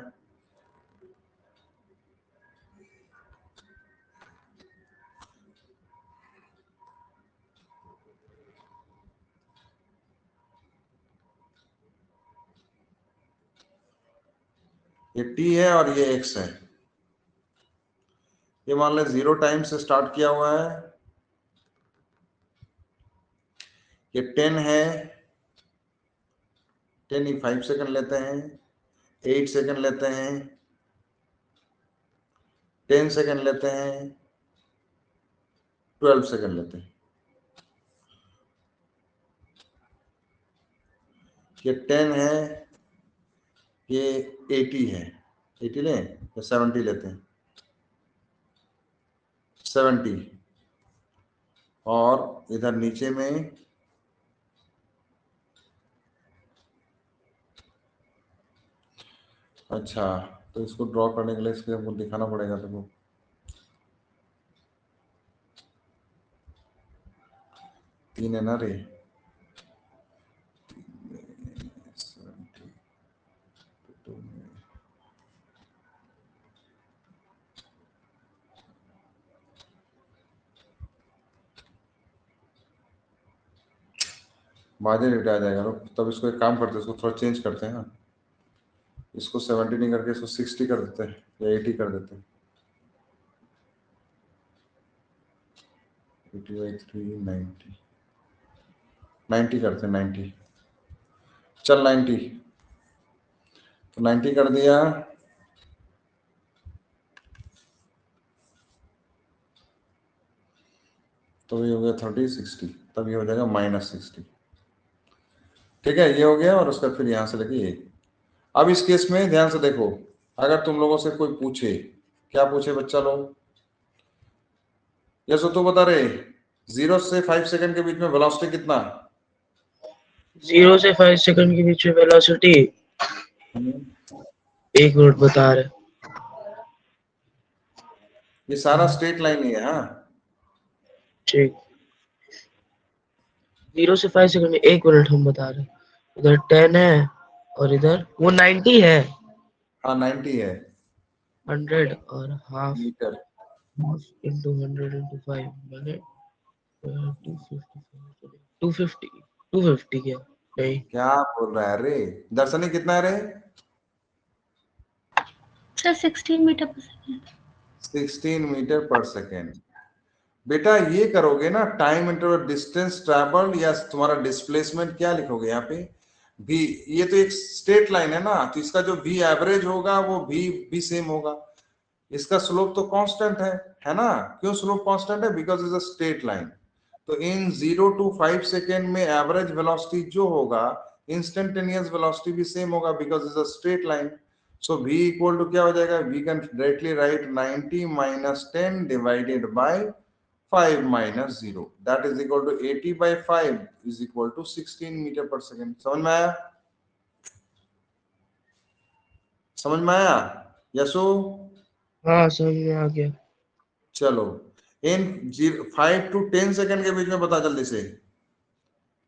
ये t है और ये x है। ये मान लें 0 टाइम से स्टार्ट किया हुआ है, ये 10 है, 10 ही 5 सेकंड लेते हैं, 8 सेकंड लेते हैं, 10 सेकंड लेते हैं, 12 सेकंड लेते हैं। ये 10 है, ये 80 है, 80 लें या 70 लेते हैं, 70। और इधर नीचे में अच्छा, तो इसको ड्रॉ करने के लिए इसके हमको दिखाना पड़ेगा। देखो तीन है ना रे, मार्जिन रेट आ जाएगा। तब इसको एक काम करते हैं, इसको थोड़ा चेंज करते हैं ना, इसको 70 नहीं करके इसको 60 कर देते हैं या 80 कर देते हैं। 80/3 90 90 करते हैं, 90 चल 90, तो 90 कर दिया। तो ये हो गया 30 60, तब ये हो जाएगा -60। ठीक है, ये हो गया। और उसका फिर यहाँ से लेके ये। अब इस केस में ध्यान से देखो, अगर तुम लोगों से कोई पूछे, क्या पूछे बच्चा लोग, ये सो तो बता रहे 0 से 5 सेकंड के बीच में वेलोसिटी कितना? 0 से 5 सेकंड के बीच में वेलोसिटी 1 मिनट बता रहे। ये सारा स्ट्रेट लाइन ही है। हाँ ठीक, 0 से 5 सेकंड में 1 मिनट हम बता रहे। इधर 10 है और इधर वो 90 है। हाँ 90 है 100 और हाफ मीटर। into 100 into 5 मैंने 250 क्या नहीं, क्या बोल रहा है रे दर्शनी, कितना है रे? Sir 16 metre per second. 16 metre per second. बेटा ये करोगे ना, टाइम इंटरवल, डिस्टेंस ट्रैवल या तुम्हारा डिस्प्लेसमेंट क्या लिखोगे यहाँ पे? भी, ये तो एक स्ट्रेट लाइन है ना, तो इसका जो भी एवरेज होगा वो भी सेम होगा। इसका स्लोप तो कांस्टेंट है ना? क्यों स्लोप कांस्टेंट है? Because is a straight line. तो इन 0 to 5 सेकेंड में एवरेज वेलोसिटी जो होगा, इंस्टेंटेनियस वेलोसिटी भी सेम होगा, because is a straight line. So v equal to क्या हो जाएगा? We can directly write 90 - 10 divided by 5 - 0, that is equal to 80/5 is equal to 16 metre per second. समझ में आया? समझ में आया यशु? हाँ समझ में आ गया। चलो इन 5 to 10 सेकेंड के बीच में बता जल्दी से।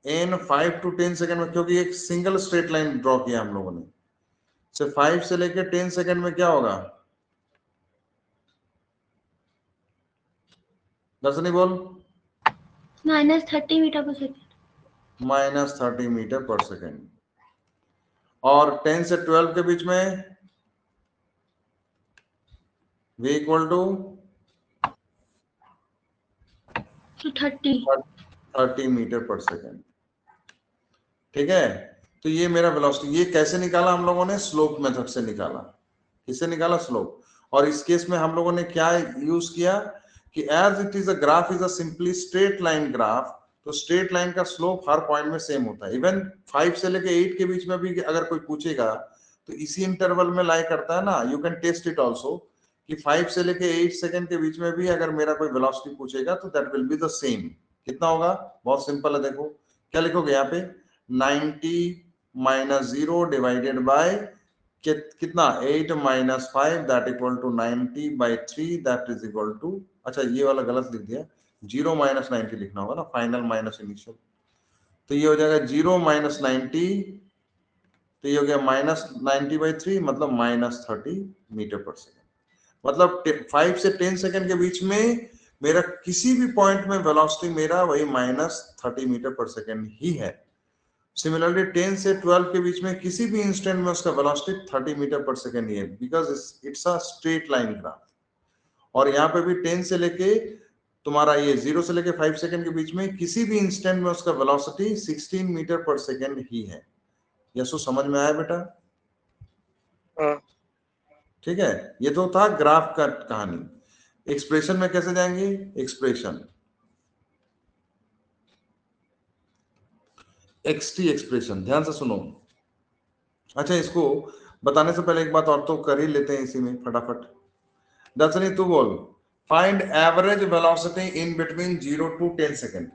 इन 5 to 10 सेकेंड में, क्योंकि एक सिंगल स्ट्रेट लाइन ड्रॉ किया हम लोगों ने, से 5 से लेकर 10 सेकेंड में क्या होगा? दर्शनी बोल। -30 metre per second. -30 metre per second. और 10 से 12 के बीच में v equal to 30 metre per second. ठीक है, तो ये मेरा वेलोसिटी, ये कैसे निकाला हम लोगों ने? स्लोप मेथड से निकाला। किससे निकाला? स्लोप। और इस केस में हम लोगों ने क्या यूज किया कि as it is a graph is a simply straight line graph, तो स्ट्रेट लाइन का स्लोप हर पॉइंट में सेम होता है। इवन 5 से लेके 8 के बीच में भी अगर कोई पूछेगा तो इसी इंटरवल में लाई करता है ना। You can test it also कि 5 से लेके 8 सेकेंड के बीच में भी अगर मेरा कोई वेलोसिटी पूछेगा तो that will be the same. कितना होगा? बहुत सिंपल है, देखो क्या लिखोगे यहाँ पे, 90 - 0 डिवाइडेड बाय कितना, 8 - 5 that equal to 90/3 that is equal to, अच्छा ये वाला गलत लिख दिया, 0 - 90 लिखना होगा ना, फाइनल माइनस इनिशियल। तो ये हो जाएगा 0 माइनस 90, तो ये हो गया -90/3, मतलब -30 मीटर पर सेकेंड। मतलब 5 से 10 सेकेंड के बीच में मेरा किसी भी पॉइंट में वेलोसिटी मेरा वही -30 मीटर पर सेकेंड ही है। सिमिलरली 10 से 12 के बीच में किसी भी इंस्टेंट में उसका वेलोसिटी 30 मीटर पर सेकेंड ही है, because it's a straight line graph. और यहाँ पे भी 10 से लेके तुम्हारा ये 0 से लेके 5 सेकेंड के बीच में किसी भी इंस्टेंट में उसका वेलोसिटी 16 मीटर पर सेकेंड ही है। यशु समझ में आया बेटा? ठीक है, ये तो था ग्राफ का कहानी। एक्सप्रेशन में कैसे जाएंगे? एक्सप्रेशन एक्सटी एक्सप्रेशन, ध्यान से सुनो। अच्छा, इसको बताने से पहले एक बात और तो कर ही लेते हैं इसी में फटाफट। दर्शनी तू बोल, find average velocity in between 0 to 10 second.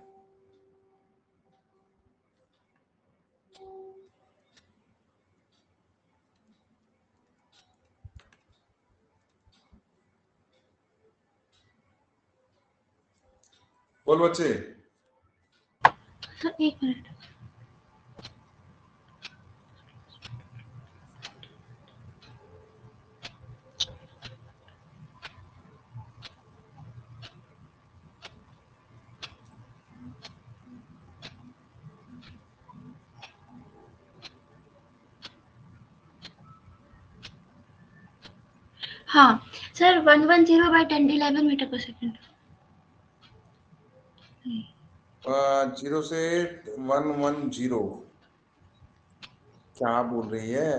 बोल बच्चे। सर एक मिनट। हाँ सर 110/1011 मीटर पर सेकेंड। 0 से 110 क्या बोल रही है?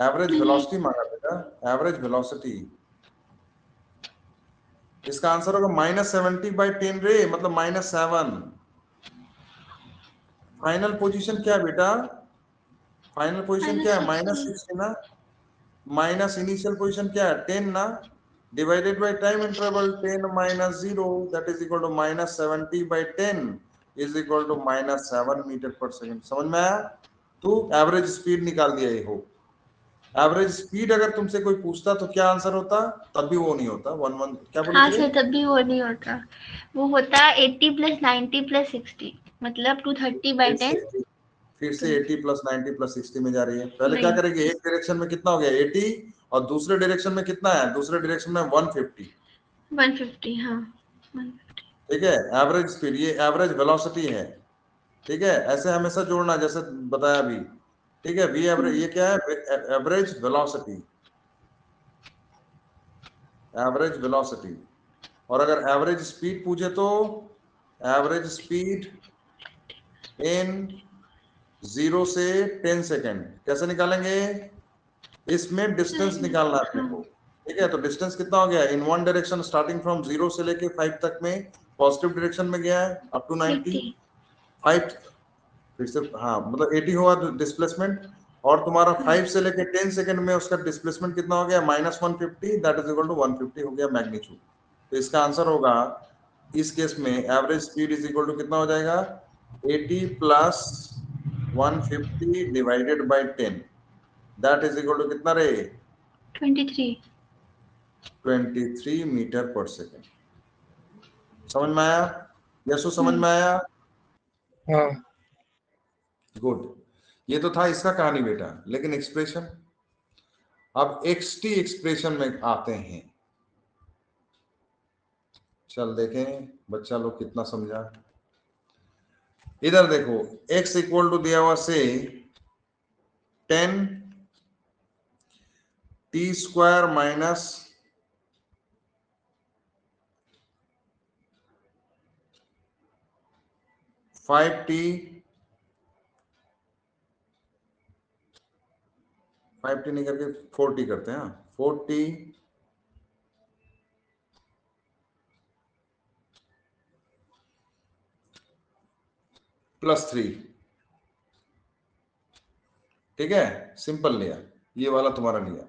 एवरेज वेलोसिटी मांगा बेटा, एवरेज वेलोसिटी। इसका आंसर होगा -70/10 रे, मतलब -7। फाइनल पोजीशन क्या है बेटा? फाइनल पोजीशन क्या है? -60 ना। माइनस इनिशियल पोजीशन क्या है? 10 ना, divided by time interval 10 - 0 that is equal to -70/10 is equal to -7 metre per second. समझ में आया? तो एवरेज स्पीड निकाल दिया ये हो। एवरेज स्पीड अगर तुमसे कोई पूछता तो क्या आंसर होता? तब भी वो नहीं होता 11 क्या बोले? हाँ सर तब भी वो नहीं होता, वो होता 80 + 90 + 60, मतलब 230/10। फिर से 80 + 90 + 60 में जा रही है। पहले क्या करेगी? एक डायरेक्शन में कितना हो गया? 80, और दूसरे डायरेक्शन में कितना है? दूसरे डायरेक्शन में 150। 150, हाँ 150। ठीक है, एवरेज स्पीड, ये एवरेज वेलोसिटी है। ठीक है, ऐसे हमेशा जोड़ना जैसे बताया अभी। ठीक है, वी एवरेज, ये क्या है? Average velocity, average velocity. और अगर एवरेज स्पीड पूछे तो एवरेज स्पीड इन 0 से 10 सेकेंड कैसे निकालेंगे? इसमें डिस्टेंस निकालना है अपने को। ठीक है, तो डिस्टेंस कितना हो गया? In one direction starting from 0 से लेके 5 तक में पॉजिटिव डायरेक्शन में गया है अप टू 90। 5 फिर से, हाँ मतलब 80 हुआ डिस्प्लेसमेंट, और तुम्हारा 5 से लेके 10 सेकंड में उसका डिस्प्लेसमेंट कितना हो गया? -150, दैट इज इक्वल टू 150 हो गया मैग्नीट्यूड। तो इसका आंसर होगा इस केस में average speed is equal to कितना हो जाएगा? 80 + 150 divided by 10, that is equal to कितना रे? 23 मीटर पर सेकेंड। समझ में आया? यशु समझ में आया? हाँ। गुड। ये तो था इसका कहानी बेटा, लेकिन एक्सप्रेशन, अब एक्सटी एक्सप्रेशन में आते हैं। चल देखें बच्चा लोग कितना समझा। इधर देखो, x इक्वल टू दिया हुआ से 10 t² - 5t 5t नहीं करके 4t करते हैं। 4t + 3। ठीक है, सिंपल लिया, ये वाला तुम्हारा लिया।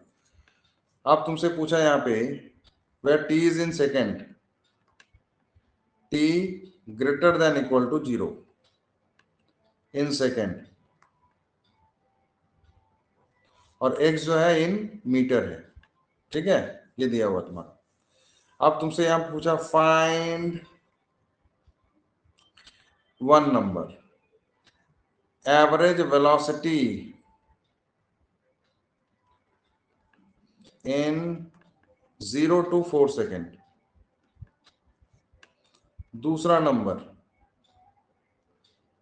अब तुमसे पूछा यहाँ पे where t is in second, t greater than equal to 0 in second, और x जो है इन मीटर है। ठीक है, ये दिया हुआ तुम्हारा। अब तुमसे यहां पूछा find one number, average velocity in 0 to 4 second. दूसरा number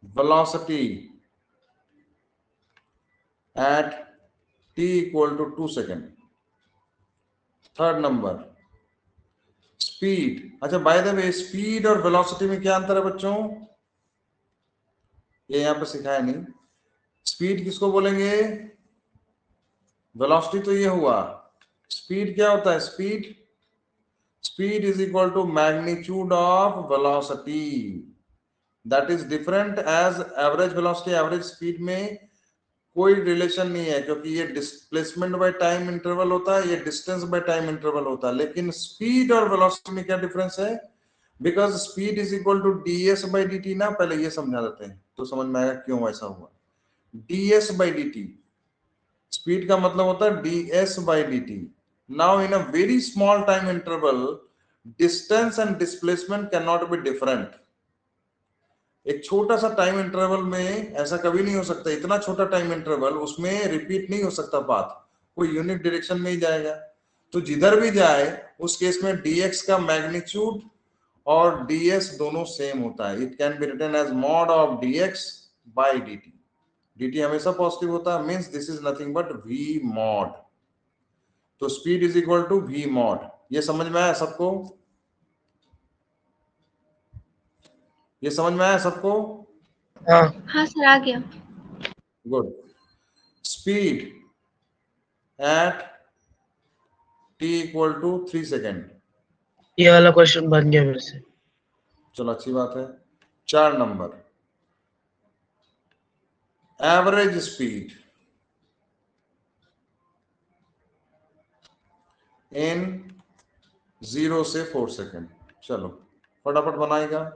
velocity at t equal to 2 second. Third number speed. अच्छा, बाय द वे स्पीड और वेलोसिटी में क्या अंतर है बच्चों? ये यहां पे सिखाया नहीं। स्पीड किसको बोलेंगे? वेलोसिटी तो ये हुआ। स्पीड क्या होता है? Speed is equal to magnitude of velocity. That is different as average velocity. Average speed में कोई रिलेशन नहीं है, क्योंकि ये डिस्प्लेसमेंट बाय टाइम इंटरवल होता है, ये डिस्टेंस बाय टाइम इंटरवल होता है। लेकिन स्पीड और वेलोसिटी में क्या डिफरेंस है? Because speed is equal to ds by dt ना। पहले ये समझा देते हैं तो समझ में आएगा क्यों ऐसा हुआ। ds बाई dt, स्पीड का मतलब होता है ds by dt। Now in a very small time interval distance and displacement can not be different. एक छोटा सा टाइम इंटरवल में ऐसा कभी नहीं हो सकता। इतना छोटा टाइम इंटरवल, उसमें रिपीट नहीं हो सकता पाथ, कोई यूनिट डायरेक्शन में ही जाएगा। तो जिधर भी जाए उस केस में dx का मैग्नीट्यूड और ds दोनों सेम होता है। It can be written as mod of dx by dt। dt हमेशा पॉजिटिव होता है, means this is nothing but v mod. तो speed is equal to v mod. ये समझ में आया सबको? ये समझ में आया सबको? हाँ सर, आ गया। Good. Speed at t equal to 3 second. ये वाला क्वेश्चन बन गया मेरे से। चलो अच्छी बात है। 4 नंबर एवरेज स्पीड इन 0 से 4 सेकेंड। चलो फटाफट बनाएगा।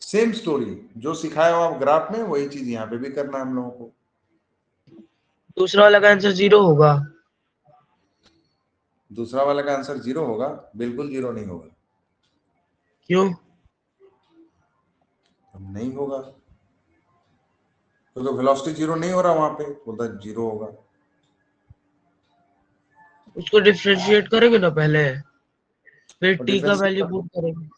सेम स्टोरी जो सिखाया हो आप ग्राफ में, वही चीज यहाँ पे भी करना है हम लोगों को। दूसरा वाला का आंसर 0 होगा। दूसरा वाला का आंसर 0 होगा? बिल्कुल 0 नहीं होगा। क्यों? नहीं होगा तो वेलोसिटी 0 नहीं हो रहा वहां पे, बोलता 0 होगा। उसको डिफरेंशिएट करेंगे ना पहले, फिर और t का वैल्यू डिफरेंशिएट पुट करेंगे।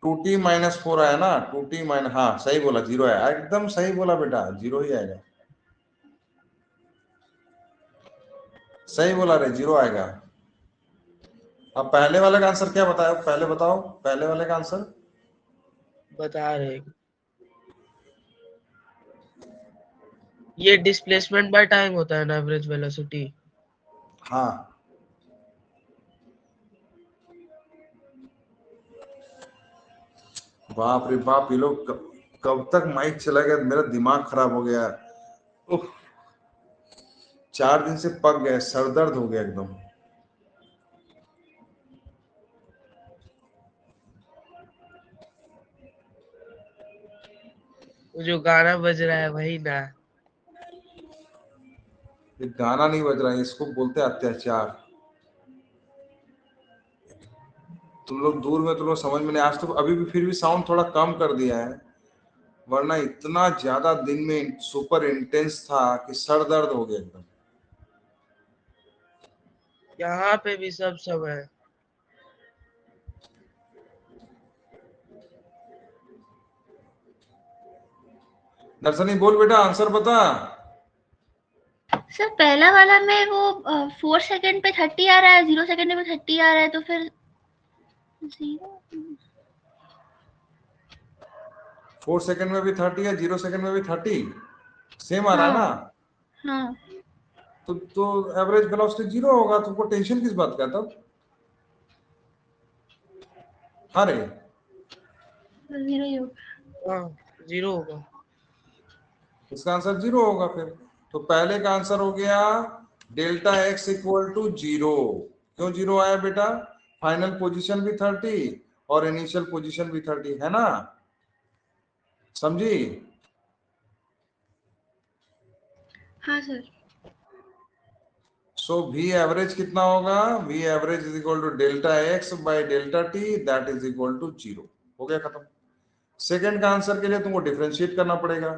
2t माइनस 4 आया ना, 2t माइनस, हाँ सही बोला, 0 आया। एकदम सही बोला बेटा, 0 ही आएगा। सही बोला रे, 0 आएगा। अब पहले वाले का आंसर क्या बताया? पहले बताओ, पहले वाले का आंसर बता रहे हैं। ये डिस्प्लेसमेंट बाय टाइम होता है ना, एवरेज वेलोसिटी। हाँ। बाप रे बाप, ये लोग कब तक माइक चला गया? मेरा दिमाग खराब हो गया। 4 दिन से पक गए, सर दर्द हो गया एकदम। जो गाना बज रहा है वही ना। ये गाना नहीं बज रहा है, इसको बोलते हैं अत्याचार। तुम लोग दूर में, तुम लोग समझ में नहीं। आज तो अभी भी फिर भी साउंड थोड़ा कम कर दिया है, वरना इतना ज्यादा दिन में सुपर इंटेंस था कि सर दर्द हो गया एकदम। यहाँ पे भी सब है। दर्शनी बोल बेटा, आंसर बता। सर पहला वाला में वो 4 सेकेंड पे 30 आ रहा है, 0 सेकेंड पे 30 आ रहा है, तो फिर 4 सेकंड में भी 30 है, 0 सेकंड में भी 30 सेम आ रहा है ना। हाँ। तो एवरेज वेलोसिटी 0 होगा। तुमको टेंशन किस बात का तब? हाँ रे, 0 ही होगा। हाँ 0 होगा। इसका आंसर 0 होगा फिर। तो पहले का आंसर हो गया डेल्टा x इक्वल टू 0। क्यों 0 आया बेटा? फाइनल पोजीशन भी 30 और इनिशियल पोजीशन भी 30 है ना, समझी? हाँ सर। सो v एवरेज कितना होगा? v average is equal to delta x by delta t, that is equal to 0। हो गया खत्म। सेकंड का आंसर के लिए तुमको डिफरेंशिएट करना पड़ेगा।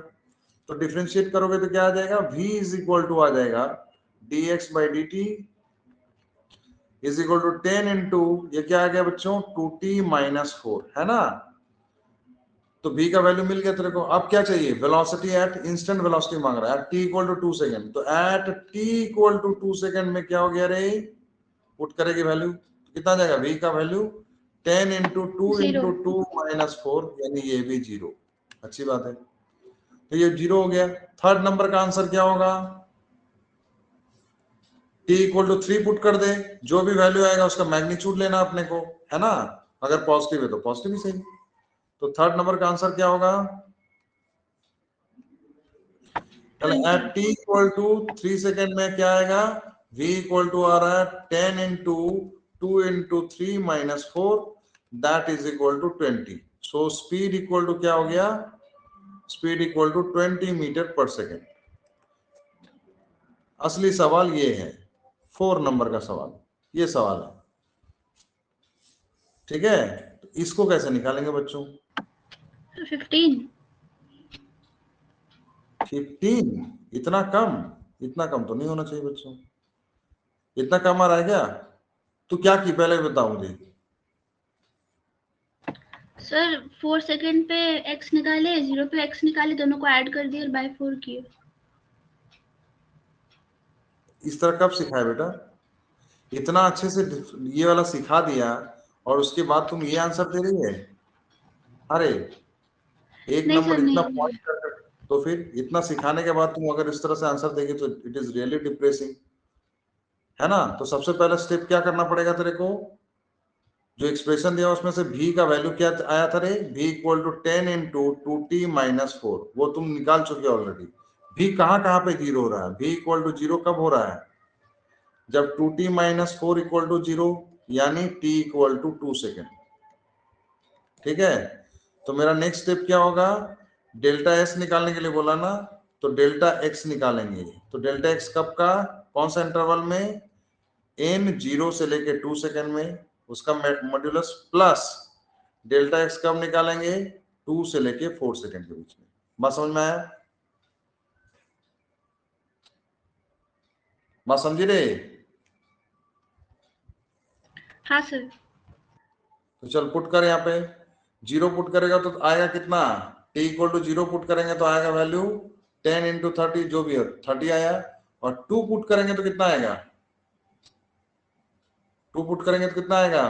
तो डिफरेंशिएट करोगे तो क्या आ जाएगा, v इज इक्वल टू आ जाएगा dx by dt is equal to 10 into ये क्या आ गया बच्चों 2t माइनस 4, है ना। तो v का वैल्यू मिल गया तेरे को। अब क्या चाहिए, वेलोसिटी एट इंस्टेंट वेलोसिटी मांग रहा है at t equal to 2 second. तो at t equal to 2 second में क्या हो गया रे, पुट करेगी वैल्यू, कितना आ जाएगा v का वैल्यू 10 इंटू 2 इंटू 2 माइनस 4, यानी ये भी 0। अच्छी बात है, तो ये 0 हो गया। थर्ड नंबर का आंसर क्या होगा, t इक्वल टू 3 पुट कर दे, जो भी वैल्यू आएगा उसका मैग्नीट्यूड लेना अपने को, है ना। अगर पॉजिटिव है तो पॉजिटिव ही सही। तो थर्ड नंबर का आंसर क्या होगा, at t equal to 3 second में क्या आएगा, v इक्वल टू आ रहा है 10 into 2 into 3 minus 4, that is equal to 20। So speed equal to क्या हो गया, speed equal to 20 metre per second. असली सवाल ये है, 4 नंबर का सवाल, ये सवाल है, ठीक है। तो इसको कैसे निकालेंगे बच्चों, 15। इतना कम तो नहीं होना चाहिए बच्चों, इतना कम आ रहा है क्या। तू क्या की पहले बता मुझे। सर 4 सेकंड पे x निकाले, 0 पे x निकाले, दोनों को ऐड कर दिए और बाय 4 किए। इस तरह कब सिखाया बेटा, इतना अच्छे से ये वाला सिखा दिया और उसके बाद तुम ये आंसर दे रही है। अरे एक नंबर इतना पॉइंट कर, तो फिर इतना सिखाने के बाद तुम अगर इस तरह से आंसर देगी तो इट इज रियली डिप्रेसिंग, है ना। तो सबसे पहला स्टेप क्या करना पड़ेगा तेरे को, जो एक्सप्रेशन दिया उसमें से v का वैल्यू क्या आया था रे, v equal to 10 into 2t minus 4, वो तुम निकाल चुके ऑलरेडी। v कहाँ पे जीरो हो रहा है, v इक्वल टू 0 कब हो रहा है, जब 2t माइनस 4 इक्वल टू 0, यानी t इक्वल टू 2 सेकेंड, ठीक है। तो मेरा नेक्स्ट स्टेप क्या होगा, डेल्टा s निकालने के लिए बोला ना, तो डेल्टा x निकालेंगे। तो डेल्टा x कब का, कौन सा इंटरवल में, n 0 से लेके 2 सेकेंड में, उसका मॉड्यूलस प्लस डेल्टा x कब निकालेंगे, 2 से लेके 4 सेकेंड के बीच में। बात समझ में आया, बात समझी रे। हाँ सर। तो चल पुट कर, यहाँ पे 0 पुट करेगा तो आएगा कितना, t इक्वल टू 0 पुट करेंगे तो आएगा वैल्यू 10 इंटू 30, जो भी हो 30 आया, और 2 पुट करेंगे तो कितना आएगा, 2 पुट करेंगे तो कितना आएगा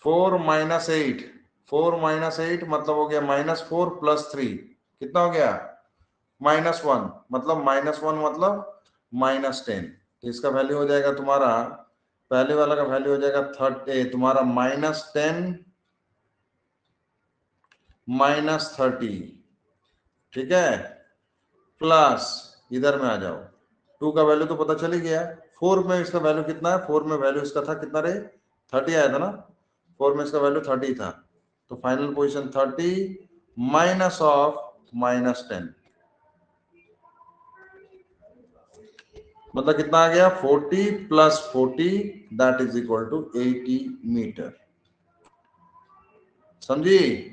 4 माइनस 8, 4 माइनस 8 मतलब हो गया -4 प्लस 3, कितना हो गया -1, मतलब -1 मतलब -10। तो इसका वैल्यू हो जाएगा तुम्हारा, पहले वाला का वैल्यू हो जाएगा 30 तुम्हारा -10 -30, ठीक है, प्लस इधर में आ जाओ, 2 का वैल्यू तो पता चल ही गया, 4 में इसका वैल्यू कितना है, 4 में वैल्यू इसका था कितना रे, 30 आया था ना, 4 में इसका वैल्यू 30 था। तो फाइनल पोजीशन 30 माइनस ऑफ -10, मतलब कितना आ गया 40 plus 40, that is equal to 80 metre. समझी,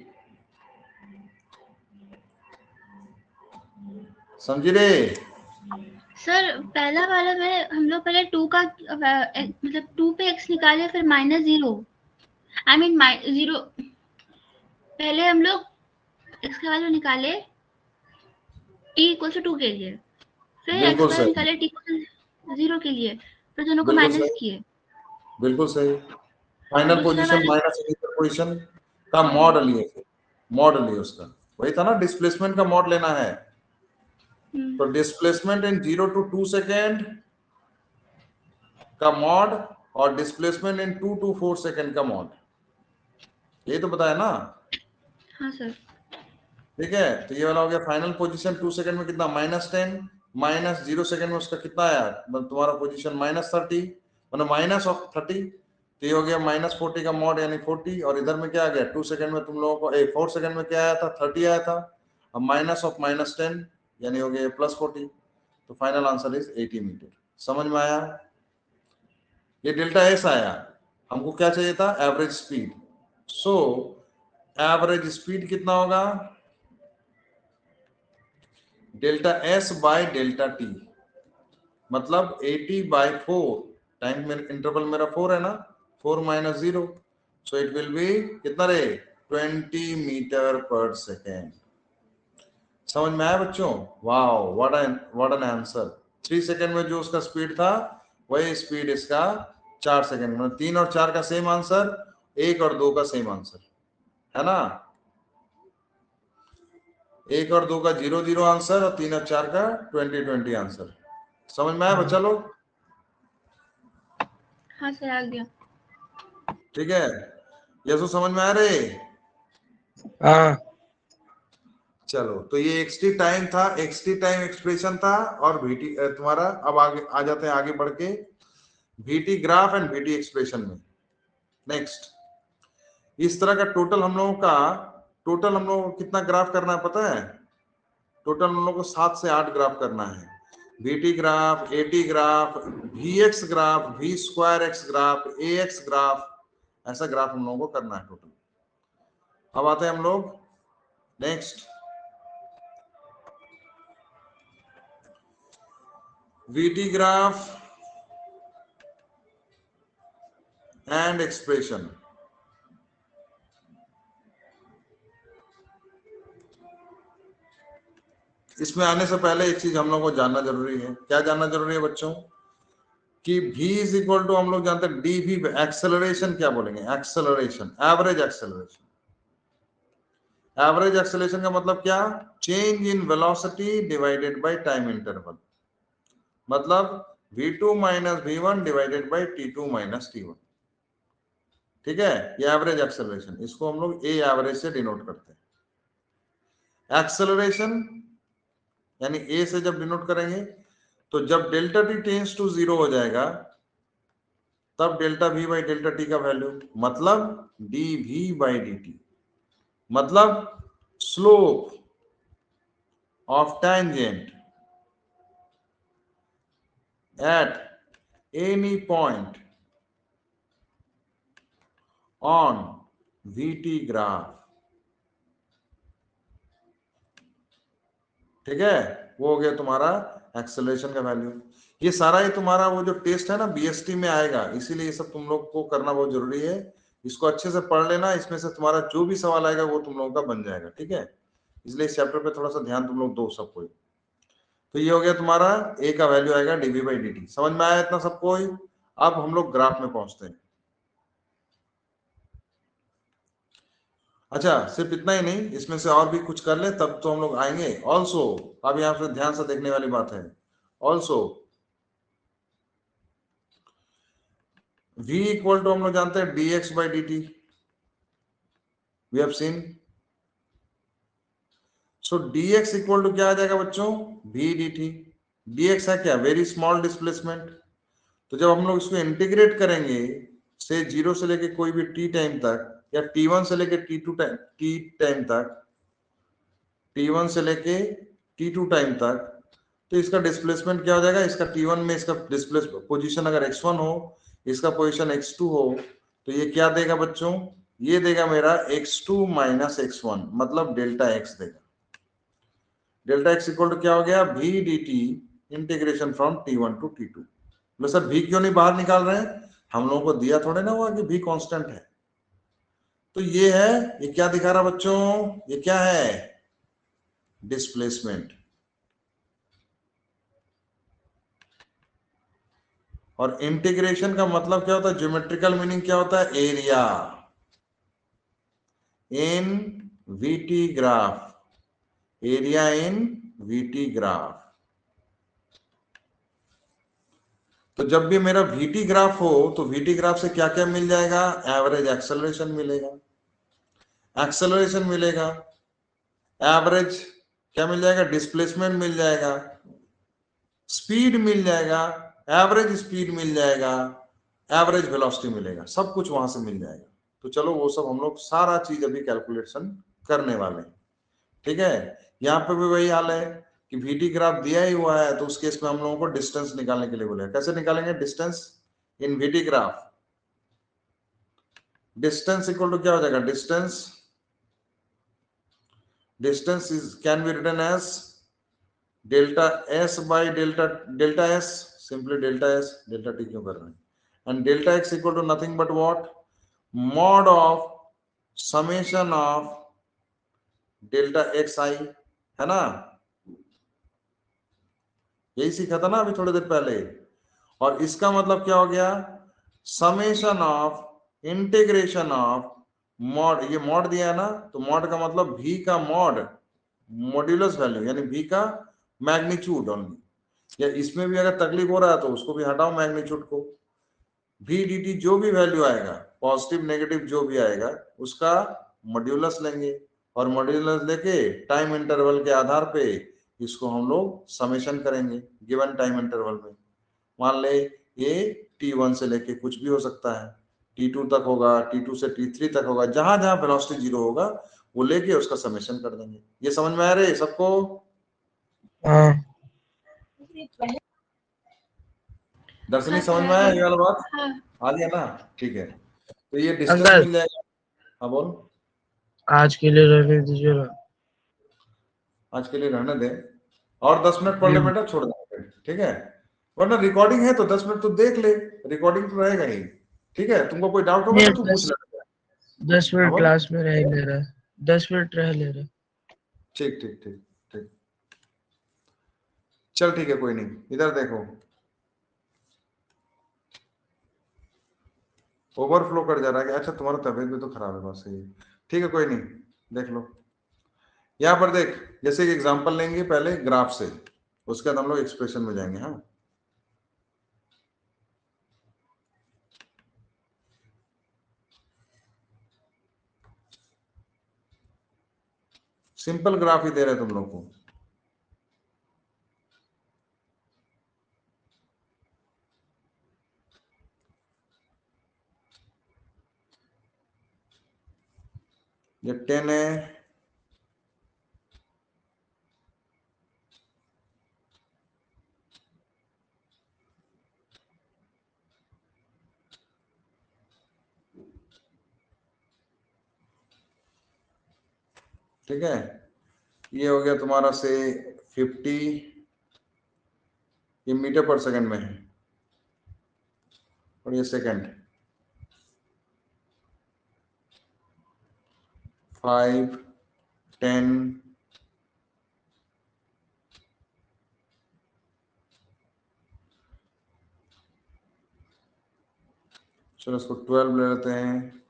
समझी रे। सर पहला वाला में हम लोग पहले 2 का मतलब 2 पे x निकाले, फिर -0, आई मीन 0, पहले हम लोग x का वैल्यू निकाले t इक्वल टू 2 के लिए, फिर x का वैल्यू निकाले t इक्वल टू 0 के लिए, फिर दोनों को माइनस किए। बिल्कुल सही, final position minus initial position का मॉड लिए, मॉड लिए उसका, वही था ना, डिस्प्लेसमेंट का मॉड लेना है। तो डिस्प्लेसमेंट इन 0 to 2 सेकेंड का मॉड और डिस्प्लेसमेंट इन 2 to 4 सेकेंड का मॉड, ये तो बताया ना। हाँ सर। ठीक है, तो ये वाला हो गया फाइनल पोजीशन 2 सेकेंड में कितना -10, -0 सेकेंड में उसका कितना आया, मतलब तुम्हारा पोजीशन -30, मतलब माइनस ऑफ 30, तो ये हो गया -40 का मॉड यानी 40, और इधर में क्या आ गया 2 सेकेंड में तुम लोगों को 4 सेकेंड में क्या आया था 30 आया था, अब माइनस ऑफ -10 यानी हो गया +40। तो फाइनल आंसर इज 80 मीटर। समझ में आया, ये डेल्टा एस आया, हमको क्या चाहिए था एवरेज स्पीड। सो एवरेज स्पीड कितना होगा, delta s by delta t, मतलब 80/4, टाइम में इंटरवल मेरा 4 है ना, 4 - 0, सो इट विल बी कितना रे, 20 मीटर पर सेकेंड। समझ में आया बच्चों? Wow, what an answer. 3 second में जो उसका स्पीड था वही स्पीड इसका 4 सेकेंड में। 3 और 4 का सेम आंसर, 1 और 2 का सेम आंसर है ना, 1 और 2 का 0-0 आंसर और 3 और 4 का 20-20 आंसर। समझ में आया बच्चा लोग? हाँ सर, आ गया। ठीक है, यसु समझ में आ रहे? हाँ। चलो, तो ये एक्सटी टाइम था, एक्सटी टाइम एक्सप्रेशन था, और VT तुम्हारा। अब आगे आ जाते हैं, आगे बढ़ के VT graph and VT expression में। नेक्स्ट, इस तरह का टोटल हम लोगों को कितना ग्राफ करना है पता है? टोटल हम लोगों को 7 से 8 ग्राफ करना है। VT graph, AT graph, VX graph, V²X graph, AX graph, ऐसा ग्राफ हम लोगों को करना है टोटल। अब आते हैं हम लोग next, VT graph and expression. इसमें आने से पहले एक चीज हम लोगों को जानना जरूरी है। क्या जानना जरूरी है बच्चों? कि V इज इक्वल टू, हम लोग जानते हैं DV, एक्सेलरेशन क्या बोलेंगे, acceleration, average acceleration. Average acceleration का मतलब क्या? Change in velocity divided by time interval, मतलब V2 - V1 divided by T2 - T1। ठीक है, ये एवरेज एक्सेलरेशन, इसको हम लोग A एवरेज से डिनोट करते हैं। एक्सेलरेशन यानी A से जब डिनोट करेंगे तो जब डेल्टा T टेंड्स टू 0 हो जाएगा तब delta V by delta T का वैल्यू, मतलब dV/dt, मतलब slope of tangent at any point on VT graph. ठीक है, वो हो गया तुम्हारा एक्सेलरेशन का वैल्यू। ये सारा ही तुम्हारा वो जो टेस्ट है ना BST में आएगा, इसीलिए ये सब तुम लोग को करना बहुत जरूरी है। इसको अच्छे से पढ़ लेना, इसमें से तुम्हारा जो भी सवाल आएगा वो तुम लोगों का बन जाएगा। ठीक है, इसलिए इस चैप्टर पे थोड़ा सा ध्यान तुम लोग दो सबको। तो ये हो गया तुम्हारा A का वैल्यू आएगा dV/dt। समझ में आया इतना सबको? अब हम लोग ग्राफ में पहुंचते हैं। अच्छा, सिर्फ इतना ही नहीं, इसमें से और भी कुछ कर ले तब तो हम लोग आएंगे। ऑल्सो, अब यहाँ पे ध्यान से देखने वाली बात है, ऑल्सो V इक्वल टू हम लोग जानते हैं dx/dt, we have seen. So dx equal to क्या आ जाएगा बच्चों? V dt। dx है क्या? Very small displacement. तो जब हम लोग इसको इंटीग्रेट करेंगे से 0 से लेके कोई भी t टाइम तक, या t1 से लेके t2 टाइम तक, t1 से लेके t2 टाइम तक, तो इसका डिस्प्लेसमेंट क्या हो जाएगा? इसका t1 में इसका डिस्प्लेस पोजीशन अगर x1 हो, इसका पोजीशन x2 हो, तो ये क्या देगा बच्चों? ये देगा मेरा x2 - x1, मतलब डेल्टा x देगा। डेल्टा x इक्वल टू क्या हो गया? V dt integration from t1 to t2। Low sir, V क्यों नहीं बाहर निकाल रहे हैं? हम लोगों को दिया थोड़े ना हुआ कि V कांस्टेंट है। तो ये है, ये क्या दिखा रहा बच्चों? ये क्या है? डिस्प्लेसमेंट। और इंटीग्रेशन का मतलब क्या होता है? ज्योमेट्रिकल मीनिंग क्या होता है? Area in VT graph, area in VT graph. तो जब भी मेरा VT ग्राफ हो तो VT ग्राफ से क्या क्या मिल जाएगा? एवरेज एक्सेलरेशन मिलेगा, एक्सेलरेशन मिलेगा, एवरेज क्या मिल जाएगा? डिस्प्लेसमेंट मिल जाएगा, स्पीड मिल जाएगा, एवरेज स्पीड मिल जाएगा, एवरेज वेलोसिटी मिलेगा, सब कुछ वहां से मिल जाएगा। तो चलो वो सब हम लोग सारा चीज अभी कैलकुलेशन करने वाले हैं। ठीक है, यहाँ पे भी वही हाल है कि VT ग्राफ दिया ही हुआ है, तो उस केस में हम लोगों को डिस्टेंस निकालने के लिए बोले। कैसे निकालेंगे डिस्टेंस इन VT ग्राफ? डिस्टेंस इक्वल टू क्या हो जाएगा? Distance distance is can be written as delta s by delta s, simply delta s, delta t क्यों कर रहे हैं, and delta x equal to nothing but what, mod of summation of delta xi, है ना, यही सीखा था ना अभी थोड़ी देर पहले। और इसका मतलब क्या हो गया, summation of integration of mod, ये मॉड दिया है ना, तो मॉड का मतलब v का मॉड मॉड्यूलस वैल्यू, यानी v का मैग्नीट्यूड ओनली, या इसमें भी अगर तकलीफ हो रहा है तो उसको भी हटाओ मैग्नीट्यूड को, v dt जो भी वैल्यू आएगा, पॉजिटिव नेगेटिव जो भी आएगा उसका मॉड्यूलस लेंगे, और मॉड्यूलस लेके टाइम इंटरवल के आधार पे इसको हम लोग समेशन करेंगे गिवन टाइम इंटरवल में। मान ले ये t1 से लेके कुछ भी हो सकता है, t2 तक होगा, t2 से t3 तक होगा, जहां जहां वेलोसिटी जीरो होगा वो लेके उसका समेशन कर देंगे। ये समझ में आ रही है सबको? हाँ दर्शनी समझ में आया ये वाला बात? हाँ। आ गया ना, ठीक है। तो ये डिस्टेंस अंकल मिल जाएगा। हाँ बोल। आज के लिए रहने दीजिए ना। आज के लिए रहने दे, और 10 मिनट पढ़ ले बेटा, छोड़ दे, ठीक है, वरना रिकॉर्डिंग है तो 10 मिनट तो देख ले, रिकॉर्डिंग तो रहेगा ही, ठीक है। तुमको कोई डाउट होगा तो तू पूछ ले। 10 मिनट क्लास में रह ले रहा, 10 मिनट रह ले रहा। ठीक ठीक ठीक ठीक, चल ठीक है, कोई नहीं, इधर देखो, ओवरफ्लो कर जा रहा है। अच्छा तुम्हारा तबीयत भी तो खराब है, बस सही है, ठीक है, कोई नहीं, देख लो। यहाँ पर देख, जैसे एक एग्जांपल लेंगे पहले ग्राफ से, उसके बाद हम लोग एक्सप्रेशन में जाएंगे। हाँ, सिंपल ग्राफ ही दे रहे हैं तुम लोग को। ये 10 है, ठीक है, ये हो गया तुम्हारा से 50, ये मीटर पर सेकंड में है, और ये सेकंड, 5, 10, चलो इसको 12 ले लेते हैं,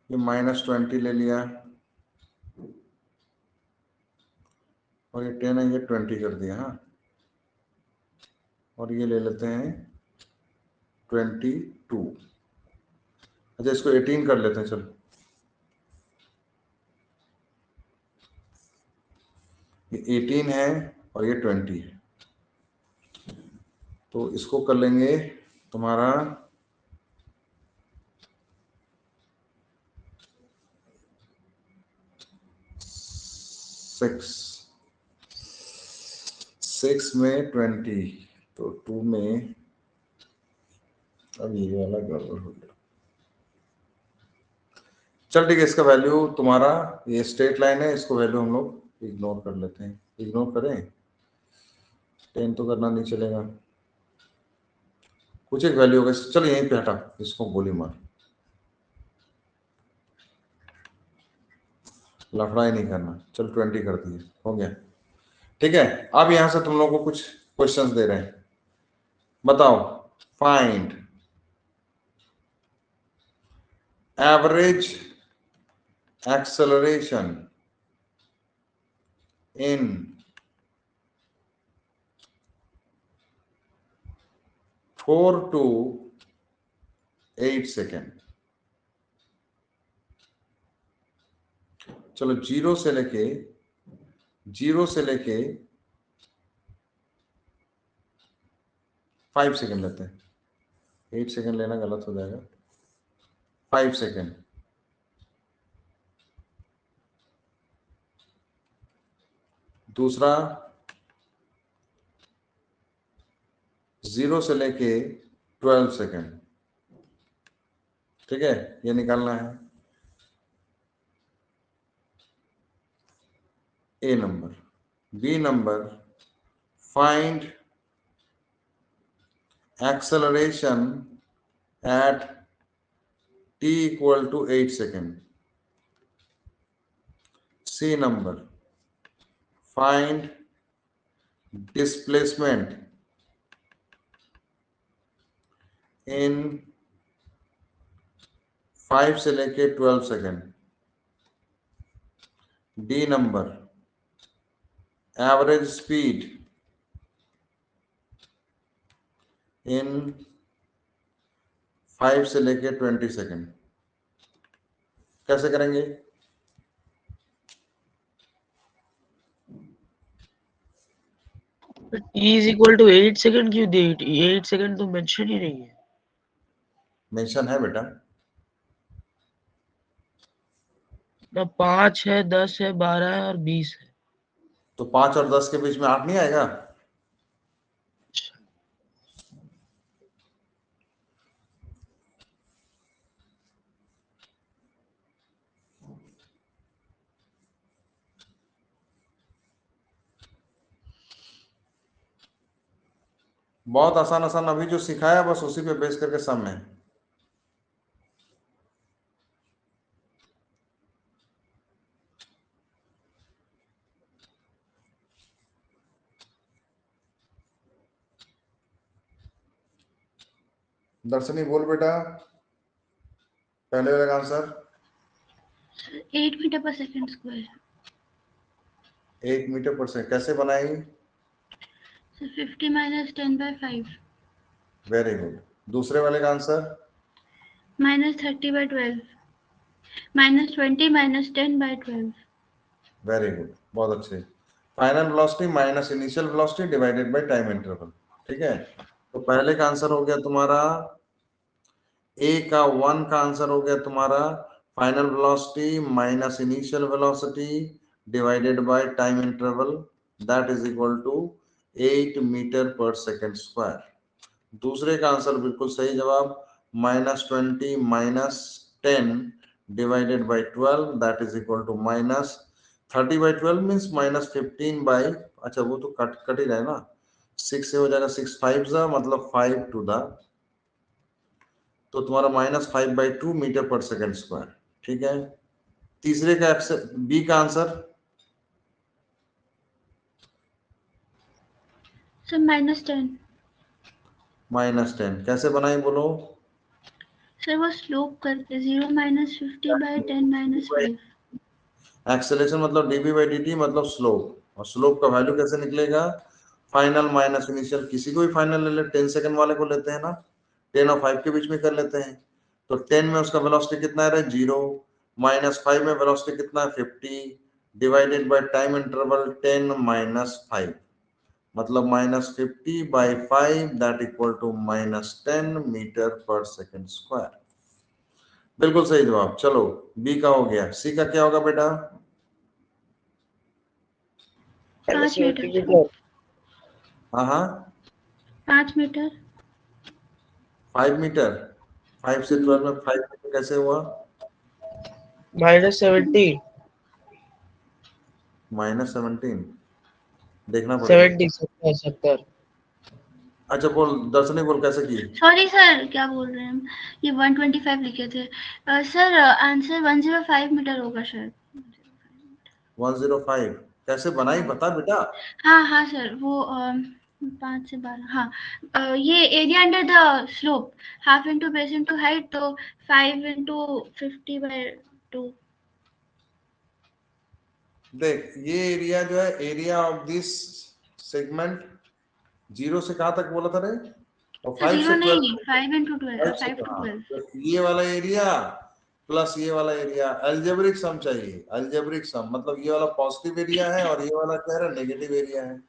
ये -20 ले लिया, और ये 10 है, ये 20 कर दिया। हाँ, और ये ले लेते हैं 22। अच्छा इसको 18 कर लेते हैं, चलो, ये 18 है और ये 20 है, तो इसको कर लेंगे तुम्हारा 6 में 20, तो 2 में, अब ये वाला गड़बड़ हो गया। चल ठीक है, इसका वैल्यू तुम्हारा, ये स्ट्रेट लाइन है, इसको वैल्यू हम लोग इग्नोर कर लेते हैं। इग्नोर करें, 10 तो करना नहीं चलेगा, कुछ एक वैल्यू होगा। चल यहीं पे हटा, इसको गोली मार, लफड़ा ही नहीं करना। चल 20 कर दिए, हो गया, ठीक है। अब यहां से तुम लोगों को कुछ क्वेश्चंस दे रहे हैं, बताओ, find average acceleration in 4 to 8 second. चलो जीरो से लेके 5 सेकेंड लेते हैं, 8 सेकेंड लेना गलत हो जाएगा, 5 सेकेंड। दूसरा 0 से लेके 12 सेकेंड, ठीक है, ये निकालना है। A number. B number, find acceleration at t equal to 8 second. C number, find displacement in 5 से लेके 12 second. D number, average speed in 5 से लेके 20 सेकेंड। कैसे करेंगे? t is equal to 8 second क्यों दे? 8 सेकंड तो मेंशन ही नहीं है। मेंशन है बेटा, ना 5 है, 10 है, 12 है और 20 है। तो 5 और 10 के बीच में 8 नहीं आएगा? बहुत आसान आसान अभी जो सिखाया बस उसी पे बेस करके सम है। दर्शनी बोल बेटा, पहले वाला answer 8 metre per second square. 8 metre per second कैसे बनाई? 50 माइनस 10/5। Very good. दूसरे वाले का आंसर -30/12 -20 माइनस 10/12। वेरी गुड, बहुत अच्छे। Final velocity minus initial velocity divided by time interval, ठीक है। तो पहले का आंसर हो गया तुम्हारा ए का 1 का आंसर हो गया तुम्हारा final velocity minus initial velocity divided by time interval, that is equal to 8 metre per second square. दूसरे का आंसर बिल्कुल सही जवाब, -20 minus 10 divided by 12, that is equal to -30/12 means -15 by, अच्छा वो तो कट ही रहा है ना, 6 से हो जाएगा 6 5 मतलब 5 टू द, तो तुम्हारा -5/2 मीटर पर सेकंड स्क्वायर, ठीक है। तीसरे का बी का आंसर सर -10। -10 कैसे बनाई बोलो? सर वो स्लोप करके 0 - 50/10 - 5। एक्सेलरेशन मतलब dv/dt मतलब स्लोप, और स्लोप का वैल्यू कैसे निकलेगा? फाइनल माइनस इनिशियल, किसी को भी फाइनल ले ले, 10 सेकंड वाले को लेते हैं ना, 10 और 5 के बीच में कर लेते हैं। तो 10 में उसका वेलोसिटी कितना है? 0 -5 में वेलोसिटी कितना है? 50 डिवाइडेड बाय टाइम इंटरवल 10 - 5 मतलब -50/5 that equal to -10 metre per second square. बिल्कुल सही जवाब। चलो बी का हो गया, सी का क्या होगा बेटा? 5 मीटर। हाँ हाँ 5 मीटर। 5 मीटर। 5 से 12 में 5 मीटर कैसे हुआ? -17 -17 देखना पड़ेगा। 70। अच्छा बोल दर्शनी, बोल कैसे की? सॉरी सर, क्या बोल रहे हैं हम, ये 125 लिखे थे। सर आंसर 105 मीटर होगा शायद। 105 कैसे बनाई बता बेटा। हाँ सर, वो 5 से 12, हाँ। ये area under the slope half into base into height, तो 5 × 50/2। देख ये एरिया जो है, एरिया ऑफ दिस सेगमेंट 0 से कहां तक बोला था रे? और 5 से 12 नहीं, 5 × 12 5 to 12। तो ये वाला एरिया प्लस ये वाला एरिया, अलजेब्रिक सम चाहिए। अलजेब्रिक सम मतलब ये वाला पॉजिटिव एरिया है और ये वाला क्या है? नेगेटिव एरिया है।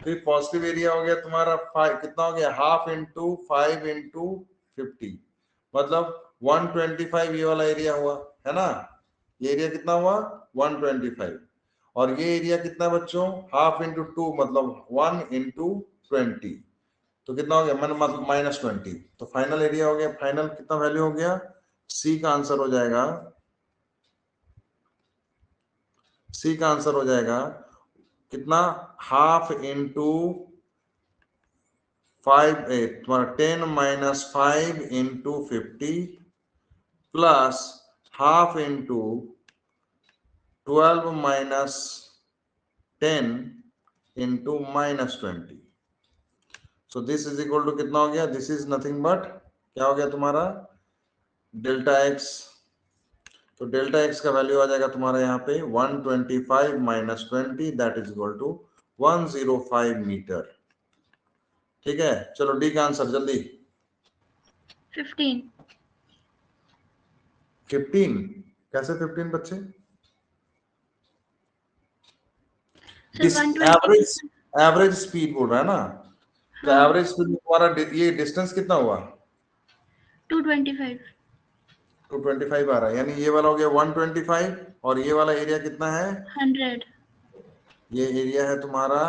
फिर पॉजिटिव एरिया हो गया तुम्हारा 5, कितना हो गया? हाफ इंटू 5 × 50 मतलब 125 ये वाला एरिया हुआ है ना। ये एरिया कितना हुआ? 125। और ये एरिया कितना बच्चों? हाफ इंटू 2 मतलब 1 × 20 तो कितना हो गया, मैंने मतलब -20, तो फाइनल एरिया हो गया, फाइनल कितना वैल्यू हो गया, सी का आंसर हो जाएगा, सी का आंसर हो जाएगा कितना, हाफ इंटू 5 तुम्हारा 10 - 5 into 50 plus half into 12 - 10 into -20. So this is equal to कितना हो गया, दिस इज नथिंग बट क्या हो गया तुम्हारा, डेल्टा एक्स. तो डेल्टा एक्स का वैल्यू आ जाएगा तुम्हारा यहाँ पे 125 - 20 that is equal to 105 metre. ठीक है, चलो डी का आंसर जल्दी. 15. 15 कैसे 15 बच्चे, सर 120. एवरेज स्पीड बोल रहा है ना, तो हाँ, एवरेज स्पीड में तुम्हारा ये डिस्टेंस कितना हुआ, 225. 225 आ रहा है, यानी ये वाला हो गया 125 और ये वाला एरिया कितना है, 100. ये एरिया है तुम्हारा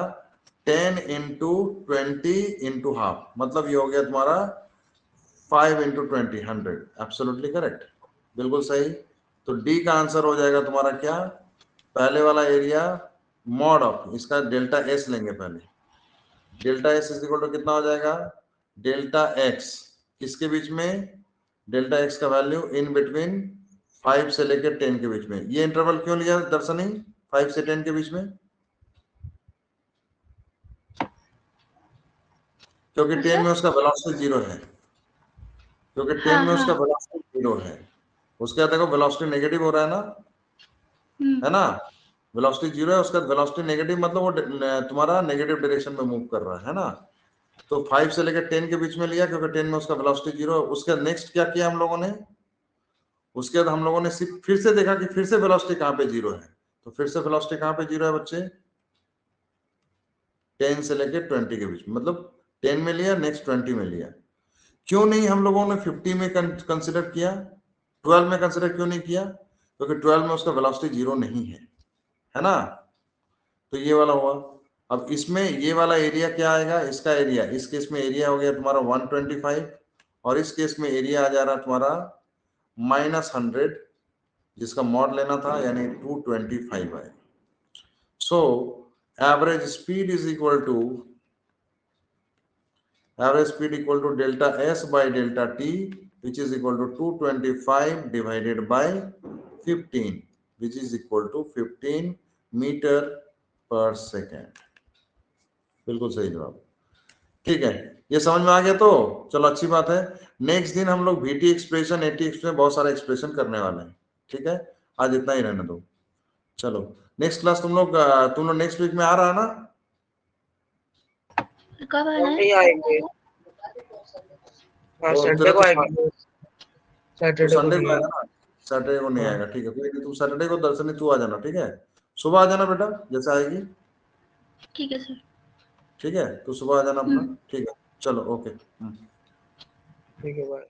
10 इंटू 20 इंटू हाफ, मतलब ये हो गया तुम्हारा 5 इंटू 20 100. एब्सोल्युटली करेक्ट, बिल्कुल सही. तो डी का आंसर हो जाएगा तुम्हारा क्या, पहले वाला एरिया मॉड ऑफ इसका डेल्टा एस लेंगे पहले, delta s is equal to कितना हो जाएगा, डेल्टा एक्स किसके बीच में, डेल्टा एक्स का वैल्यू इन बिटवीन 5 से लेकर 10 के बीच में. ये इंटरवल क्यों लिया दर्शनी 5 से 10 के बीच में, क्योंकि 10 में उसका वेलोसिटी 0 है, क्योंकि 10 में उसका वेलोसिटी 0 है. उसके बाद देखो वेलोसिटी नेगेटिव हो रहा है ना, है ना, वेलोसिटी 0 है, उसका वेलोसिटी नेगेटिव मतलब वो तुम्हारा नेगेटिव डायरेक्शन में मूव कर रहा है ना. तो 5 से लेकर 10 के बीच में लिया क्योंकि 10 में उसका वेलोसिटी 0 है. उसके नेक्स्ट क्या किया हम लोगों ने, उसके बाद हम लोगों ने सिर्फ फिर से देखा कि फिर से वेलोसिटी कहां पे 0 है, तो फिर से वेलोसिटी कहां पे 0 है बच्चे, 10 से लेकर 20 के बीच में, मतलब 10 में लिया नेक्स्ट 20 में लिया. क्यों नहीं हम लोगों ने 50 में कंसिडर किया, 12 में कंसिडर क्यों नहीं किया, क्योंकि 12 में उसका वेलोसिटी 0 नहीं है ना. तो ये वाला हुआ. अब इसमें ये वाला एरिया क्या आएगा, इसका एरिया, इस केस में एरिया हो गया तुम्हारा 125 और इस केस में एरिया आ जा रहा तुम्हारा -100 जिसका मॉड लेना था, यानी 225 आए. So average speed is equal to delta s by delta t which is equal to 225 divided by 15 which is equal to 15 metre per second. बिल्कुल सही जवाब. ठीक है, ये समझ में आ गया, तो चलो अच्छी बात है. नेक्स्ट दिन हम लोग VT एक्सप्रेशन, AT एक्सप्रेशन, बहुत सारे एक्सप्रेशन करने वाले हैं. ठीक है, आज इतना ही रहने दो. चलो नेक्स्ट क्लास तुम लोग नेक्स्ट वीक में आ रहा है ना, कब आना नहीं है? आएंगे, हाँ संडे को आएंगे, सैटरडे को संडे नहीं को आएगा ना, सैटरडे को नहीं आएगा. ठीक है, कोई नहीं, तुम सैटरडे को दर्शनी तू आ जाना. ठीक है, सुबह आ जाना बेटा जैसे आएगी. ठीक है सर. ठीक है, तो सुबह आ जाना अपना. ठीक है, चलो ओके. ठीक है, बाय.